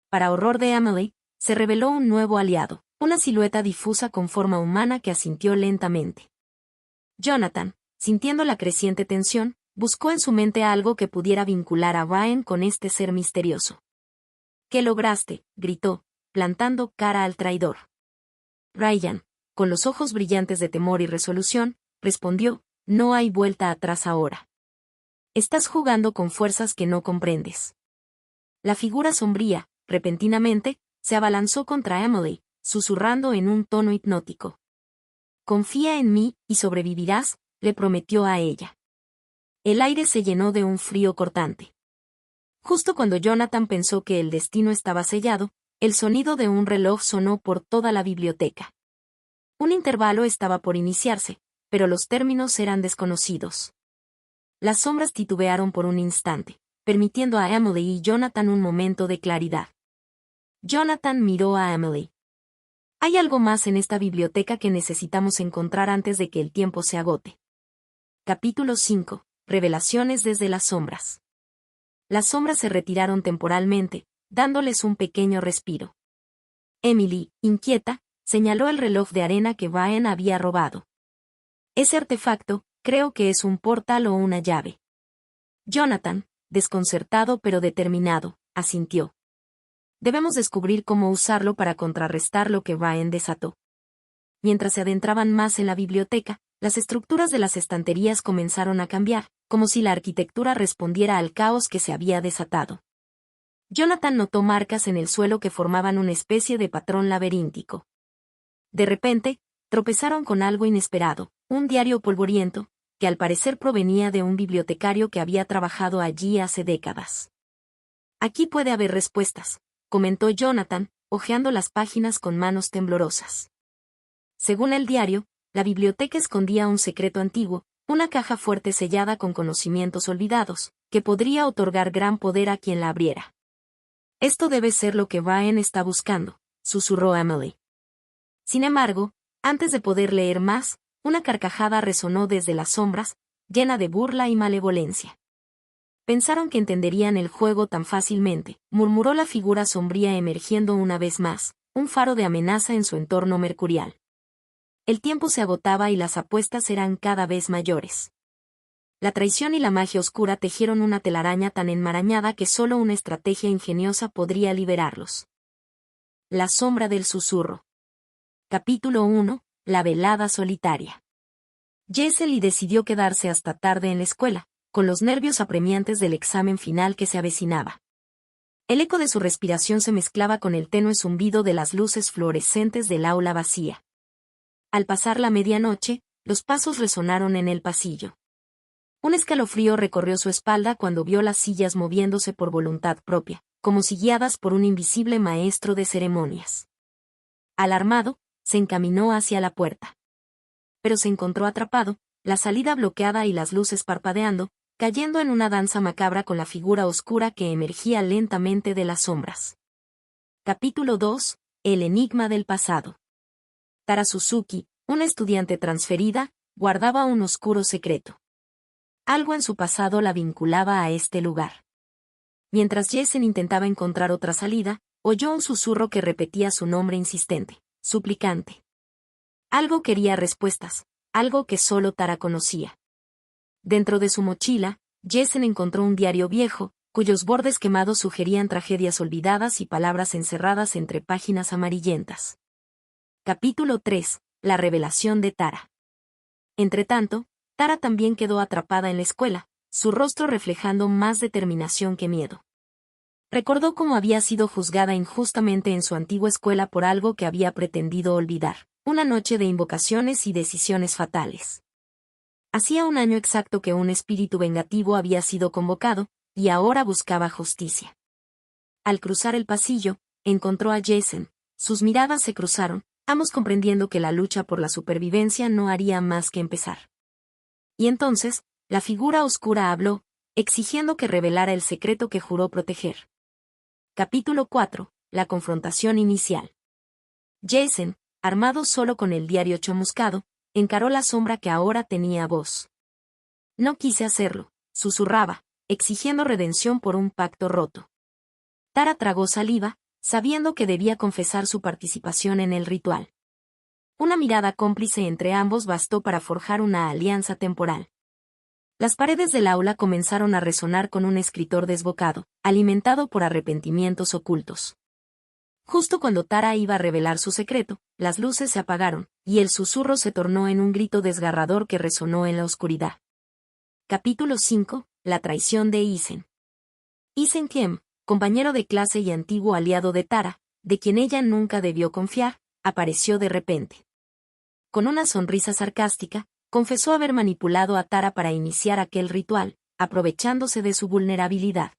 Para horror de Emily, se reveló un nuevo aliado, una silueta difusa con forma humana que asintió lentamente. Jonathan, sintiendo la creciente tensión, buscó en su mente algo que pudiera vincular a Ryan con este ser misterioso. ¿Qué lograste?, gritó, plantando cara al traidor. Ryan, con los ojos brillantes de temor y resolución, respondió, no hay vuelta atrás ahora. Estás jugando con fuerzas que no comprendes. La figura sombría, repentinamente, se abalanzó contra Emily, susurrando en un tono hipnótico. Confía en mí, y sobrevivirás, le prometió a ella. El aire se llenó de un frío cortante. Justo cuando Jonathan pensó que el destino estaba sellado, el sonido de un reloj sonó por toda la biblioteca. Un intervalo estaba por iniciarse, pero los términos eran desconocidos. Las sombras titubearon por un instante, permitiendo a Emily y Jonathan un momento de claridad. Jonathan miró a Emily. Hay algo más en esta biblioteca que necesitamos encontrar antes de que el tiempo se agote. Capítulo 5. Revelaciones desde las sombras. Las sombras se retiraron temporalmente, dándoles un pequeño respiro. Emily, inquieta, señaló el reloj de arena que Ryan había robado. Ese artefacto, creo que es un portal o una llave. Jonathan, desconcertado pero determinado, asintió. Debemos descubrir cómo usarlo para contrarrestar lo que Ryan desató. Mientras se adentraban más en la biblioteca, las estructuras de las estanterías comenzaron a cambiar, como si la arquitectura respondiera al caos que se había desatado. Jonathan notó marcas en el suelo que formaban una especie de patrón laberíntico. De repente, tropezaron con algo inesperado, un diario polvoriento, que al parecer provenía de un bibliotecario que había trabajado allí hace décadas. Aquí puede haber respuestas, comentó Jonathan, hojeando las páginas con manos temblorosas. Según el diario, la biblioteca escondía un secreto antiguo, una caja fuerte sellada con conocimientos olvidados, que podría otorgar gran poder a quien la abriera. Esto debe ser lo que Ryan está buscando, susurró Emily. Sin embargo, antes de poder leer más, una carcajada resonó desde las sombras, llena de burla y malevolencia. Pensaron que entenderían el juego tan fácilmente, murmuró la figura sombría emergiendo una vez más, un faro de amenaza en su entorno mercurial. El tiempo se agotaba y las apuestas eran cada vez mayores. La traición y la magia oscura tejieron una telaraña tan enmarañada que solo una estrategia ingeniosa podría liberarlos. La sombra del susurro. Capítulo 1. La velada solitaria. Jessel decidió quedarse hasta tarde en la escuela, con los nervios apremiantes del examen final que se avecinaba. El eco de su respiración se mezclaba con el tenue zumbido de las luces fluorescentes del aula vacía. Al pasar la medianoche, los pasos resonaron en el pasillo. Un escalofrío recorrió su espalda cuando vio las sillas moviéndose por voluntad propia, como si guiadas por un invisible maestro de ceremonias. Alarmado, se encaminó hacia la puerta. Pero se encontró atrapado, la salida bloqueada y las luces parpadeando, cayendo en una danza macabra con la figura oscura que emergía lentamente de las sombras. Capítulo 2. El enigma del pasado. Tara Suzuki, una estudiante transferida, guardaba un oscuro secreto. Algo en su pasado la vinculaba a este lugar. Mientras Jessel intentaba encontrar otra salida, oyó un susurro que repetía su nombre insistente, suplicante. Algo quería respuestas, algo que solo Tara conocía. Dentro de su mochila, Jessel encontró un diario viejo, cuyos bordes quemados sugerían tragedias olvidadas y palabras encerradas entre páginas amarillentas. Capítulo 3. La revelación de Tara. Entretanto, Tara también quedó atrapada en la escuela, su rostro reflejando más determinación que miedo. Recordó cómo había sido juzgada injustamente en su antigua escuela por algo que había pretendido olvidar, una noche de invocaciones y decisiones fatales. Hacía un año exacto que un espíritu vengativo había sido convocado, y ahora buscaba justicia. Al cruzar el pasillo, encontró a Jason, sus miradas se cruzaron, ambos comprendiendo que la lucha por la supervivencia no haría más que empezar. Y entonces, la figura oscura habló, exigiendo que revelara el secreto que juró proteger. Capítulo 4. La confrontación inicial. Jason, armado solo con el diario chamuscado, encaró la sombra que ahora tenía voz. No quise hacerlo, susurraba, exigiendo redención por un pacto roto. Tara tragó saliva, sabiendo que debía confesar su participación en el ritual. Una mirada cómplice entre ambos bastó para forjar una alianza temporal. Las paredes del aula comenzaron a resonar con un escritor desbocado, alimentado por arrepentimientos ocultos. Justo cuando Tara iba a revelar su secreto, las luces se apagaron, y el susurro se tornó en un grito desgarrador que resonó en la oscuridad. Capítulo 5. La traición de Isen. Isen Kiem, compañero de clase y antiguo aliado de Tara, de quien ella nunca debió confiar, apareció de repente. Con una sonrisa sarcástica, confesó haber manipulado a Tara para iniciar aquel ritual, aprovechándose de su vulnerabilidad.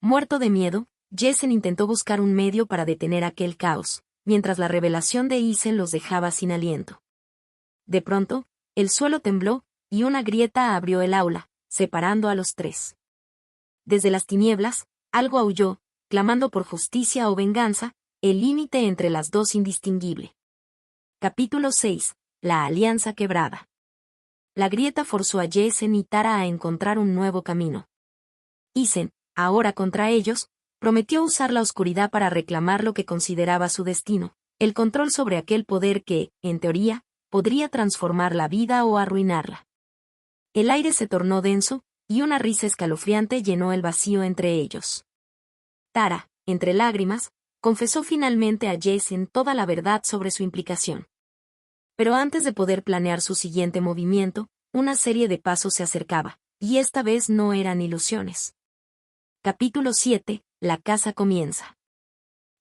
Muerto de miedo, Jessel intentó buscar un medio para detener aquel caos, mientras la revelación de Isen los dejaba sin aliento. De pronto, el suelo tembló, y una grieta abrió el aula, separando a los tres. Desde las tinieblas, algo aulló, clamando por justicia o venganza, el límite entre las dos indistinguible. Capítulo 6. La alianza quebrada. La grieta forzó a Jessel y Tara a encontrar un nuevo camino. Isen, ahora contra ellos, prometió usar la oscuridad para reclamar lo que consideraba su destino, el control sobre aquel poder que, en teoría, podría transformar la vida o arruinarla. El aire se tornó denso, y una risa escalofriante llenó el vacío entre ellos. Tara, entre lágrimas, confesó finalmente a Jessel toda la verdad sobre su implicación. Pero antes de poder planear su siguiente movimiento, una serie de pasos se acercaba, y esta vez no eran ilusiones. Capítulo 7. La caza comienza.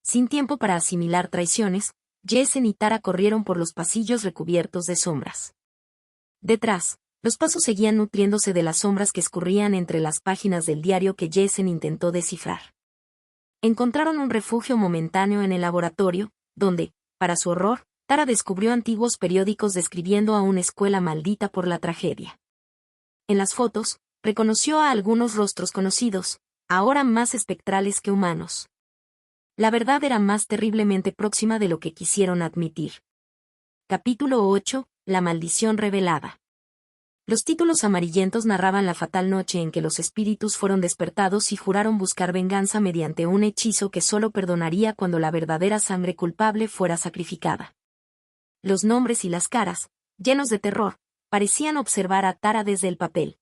Sin tiempo para asimilar traiciones, Jessel y Tara corrieron por los pasillos recubiertos de sombras. Detrás, los pasos seguían nutriéndose de las sombras que escurrían entre las páginas del diario que Jessel intentó descifrar. Encontraron un refugio momentáneo en el laboratorio, donde, para su horror, Tara descubrió antiguos periódicos describiendo a una escuela maldita por la tragedia. En las fotos, reconoció a algunos rostros conocidos, ahora más espectrales que humanos. La verdad era más terriblemente próxima de lo que quisieron admitir. Capítulo 8. La maldición revelada. Los títulos amarillentos narraban la fatal noche en que los espíritus fueron despertados y juraron buscar venganza mediante un hechizo que solo perdonaría cuando la verdadera sangre culpable fuera sacrificada. Los nombres y las caras, llenos de terror, parecían observar a Tara desde el papel.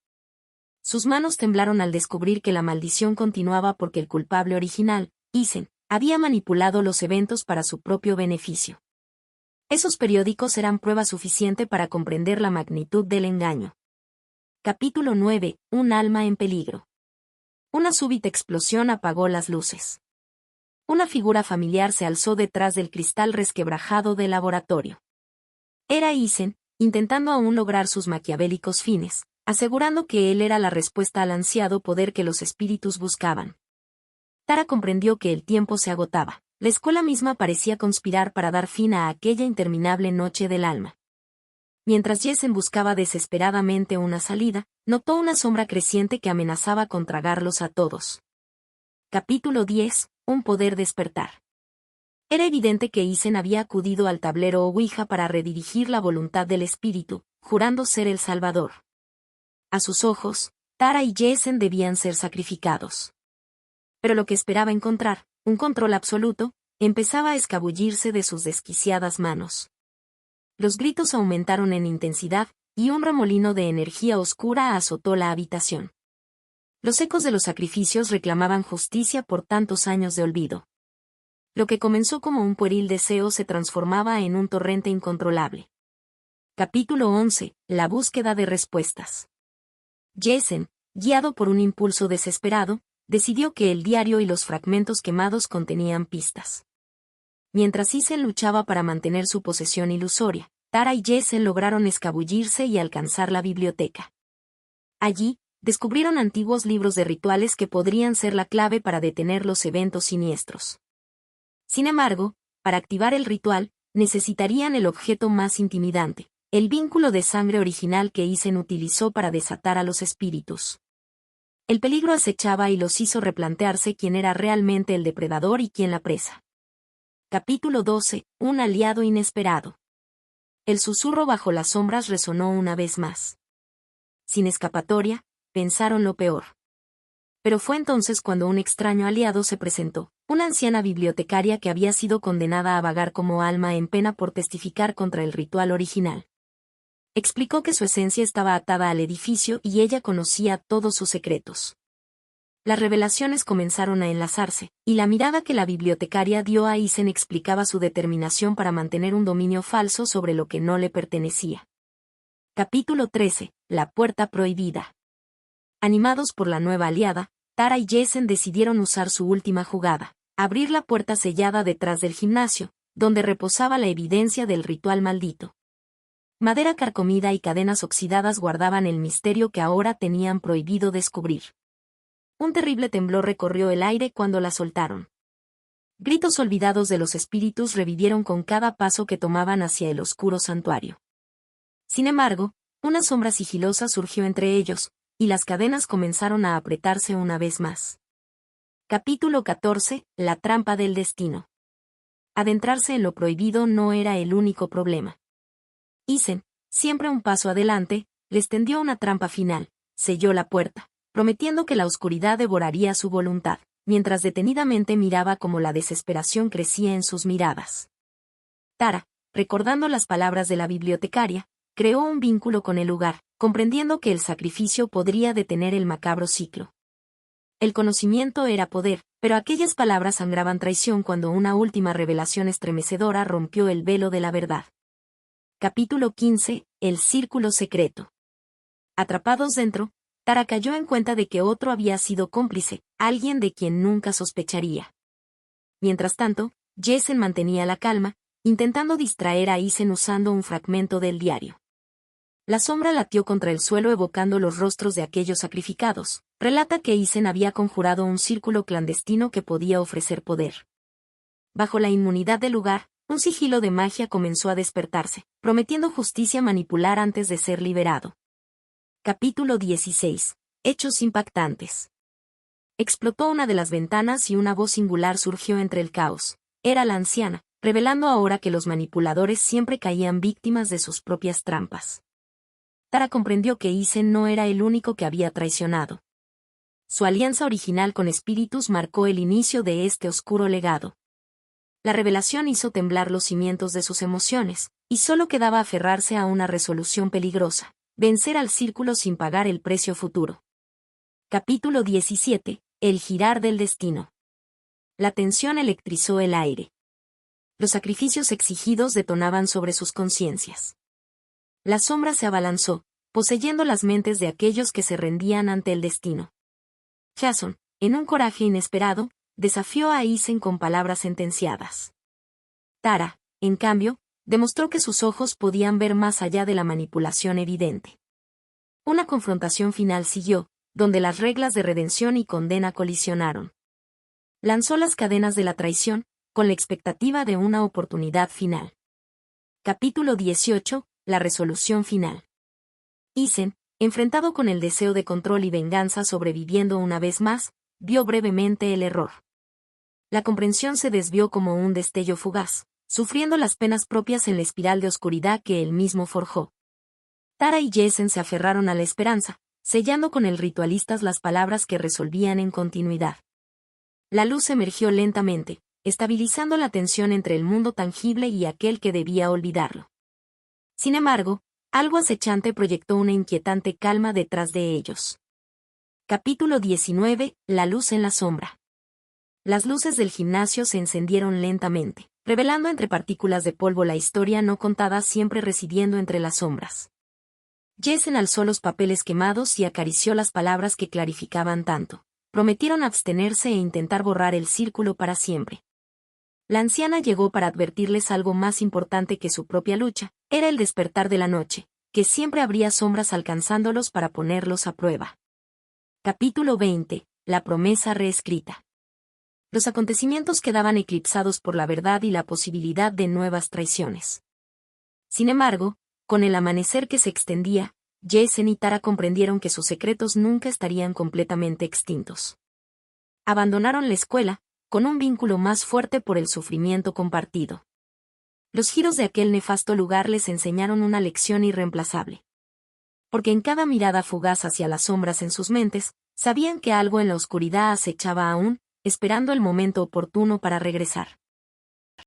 Sus manos temblaron al descubrir que la maldición continuaba porque el culpable original, Isen, había manipulado los eventos para su propio beneficio. Esos periódicos eran prueba suficiente para comprender la magnitud del engaño. Capítulo 9. Un alma en peligro. Una súbita explosión apagó las luces. Una figura familiar se alzó detrás del cristal resquebrajado del laboratorio. Era Isen, intentando aún lograr sus maquiavélicos fines, asegurando que él era la respuesta al ansiado poder que los espíritus buscaban. Tara comprendió que el tiempo se agotaba. La escuela misma parecía conspirar para dar fin a aquella interminable noche del alma. Mientras Jessen buscaba desesperadamente una salida, notó una sombra creciente que amenazaba con tragarlos a todos. Capítulo 10. Un poder despertar. Era evidente que Isen había acudido al tablero Ouija para redirigir la voluntad del espíritu, jurando ser el Salvador. A sus ojos, Tara y Jessen debían ser sacrificados. Pero lo que esperaba encontrar, un control absoluto, empezaba a escabullirse de sus desquiciadas manos. Los gritos aumentaron en intensidad, y un remolino de energía oscura azotó la habitación. Los ecos de los sacrificios reclamaban justicia por tantos años de olvido. Lo que comenzó como un pueril deseo se transformaba en un torrente incontrolable. Capítulo 11. La búsqueda de respuestas. Jessen, guiado por un impulso desesperado, decidió que el diario y los fragmentos quemados contenían pistas. Mientras Isen luchaba para mantener su posesión ilusoria, Tara y Jessen lograron escabullirse y alcanzar la biblioteca. Allí, descubrieron antiguos libros de rituales que podrían ser la clave para detener los eventos siniestros. Sin embargo, para activar el ritual, necesitarían el objeto más intimidante, el vínculo de sangre original que Isen utilizó para desatar a los espíritus. El peligro acechaba y los hizo replantearse quién era realmente el depredador y quién la presa. Capítulo 12. Un aliado inesperado. El susurro bajo las sombras resonó una vez más. Sin escapatoria, pensaron lo peor. Pero fue entonces cuando un extraño aliado se presentó, una anciana bibliotecaria que había sido condenada a vagar como alma en pena por testificar contra el ritual original. Explicó que su esencia estaba atada al edificio y ella conocía todos sus secretos. Las revelaciones comenzaron a enlazarse, y la mirada que la bibliotecaria dio a Isen explicaba su determinación para mantener un dominio falso sobre lo que no le pertenecía. Capítulo 13. La puerta prohibida. Animados por la nueva aliada, Tara y Jessen decidieron usar su última jugada, abrir la puerta sellada detrás del gimnasio, donde reposaba la evidencia del ritual maldito. Madera carcomida y cadenas oxidadas guardaban el misterio que ahora tenían prohibido descubrir. Un terrible temblor recorrió el aire cuando la soltaron. Gritos olvidados de los espíritus revivieron con cada paso que tomaban hacia el oscuro santuario. Sin embargo, una sombra sigilosa surgió entre ellos, y las cadenas comenzaron a apretarse una vez más. Capítulo 14. La trampa del destino. Adentrarse en lo prohibido no era el único problema. Isen, siempre un paso adelante, les tendió una trampa final, selló la puerta, prometiendo que la oscuridad devoraría su voluntad, mientras detenidamente miraba cómo la desesperación crecía en sus miradas. Tara, recordando las palabras de la bibliotecaria, creó un vínculo con el lugar, comprendiendo que el sacrificio podría detener el macabro ciclo. El conocimiento era poder, pero aquellas palabras sangraban traición cuando una última revelación estremecedora rompió el velo de la verdad. Capítulo 15. El círculo secreto. Atrapados dentro, Tara cayó en cuenta de que otro había sido cómplice, alguien de quien nunca sospecharía. Mientras tanto, Jessen mantenía la calma, intentando distraer a Isen usando un fragmento del diario. La sombra latió contra el suelo evocando los rostros de aquellos sacrificados. Relata que Isen había conjurado un círculo clandestino que podía ofrecer poder. Bajo la inmunidad del lugar, un sigilo de magia comenzó a despertarse, prometiendo justicia manipular antes de ser liberado. Capítulo 16. Hechos impactantes. Explotó una de las ventanas y una voz singular surgió entre el caos. Era la anciana, revelando ahora que los manipuladores siempre caían víctimas de sus propias trampas. Tara comprendió que Isen no era el único que había traicionado. Su alianza original con espíritus marcó el inicio de este oscuro legado. La revelación hizo temblar los cimientos de sus emociones, y solo quedaba aferrarse a una resolución peligrosa: vencer al círculo sin pagar el precio futuro. Capítulo 17. El girar del destino. La tensión electrizó el aire. Los sacrificios exigidos detonaban sobre sus conciencias. La sombra se abalanzó, poseyendo las mentes de aquellos que se rendían ante el destino. Jason, en un coraje inesperado, desafió a Aizen con palabras sentenciadas. Tara, en cambio, demostró que sus ojos podían ver más allá de la manipulación evidente. Una confrontación final siguió, donde las reglas de redención y condena colisionaron. Lanzó las cadenas de la traición, con la expectativa de una oportunidad final. Capítulo 18. La resolución final. Aizen, enfrentado con el deseo de control y venganza sobreviviendo una vez más, vio brevemente el error. La comprensión se desvió como un destello fugaz, sufriendo las penas propias en la espiral de oscuridad que él mismo forjó. Tara y Jason se aferraron a la esperanza, sellando con el ritualistas las palabras que resolvían en continuidad. La luz emergió lentamente, estabilizando la tensión entre el mundo tangible y aquel que debía olvidarlo. Sin embargo, algo acechante proyectó una inquietante calma detrás de ellos. Capítulo 19. La luz en la sombra. Las luces del gimnasio se encendieron lentamente, revelando entre partículas de polvo la historia no contada siempre residiendo entre las sombras. Jason alzó los papeles quemados y acarició las palabras que clarificaban tanto. Prometieron abstenerse e intentar borrar el círculo para siempre. La anciana llegó para advertirles algo más importante que su propia lucha, era el despertar de la noche, que siempre habría sombras alcanzándolos para ponerlos a prueba. Capítulo 20. La promesa reescrita. Los acontecimientos quedaban eclipsados por la verdad y la posibilidad de nuevas traiciones. Sin embargo, con el amanecer que se extendía, Jason y Tara comprendieron que sus secretos nunca estarían completamente extintos. Abandonaron la escuela, con un vínculo más fuerte por el sufrimiento compartido. Los giros de aquel nefasto lugar les enseñaron una lección irreemplazable. Porque en cada mirada fugaz hacia las sombras en sus mentes, sabían que algo en la oscuridad acechaba aún, esperando el momento oportuno para regresar.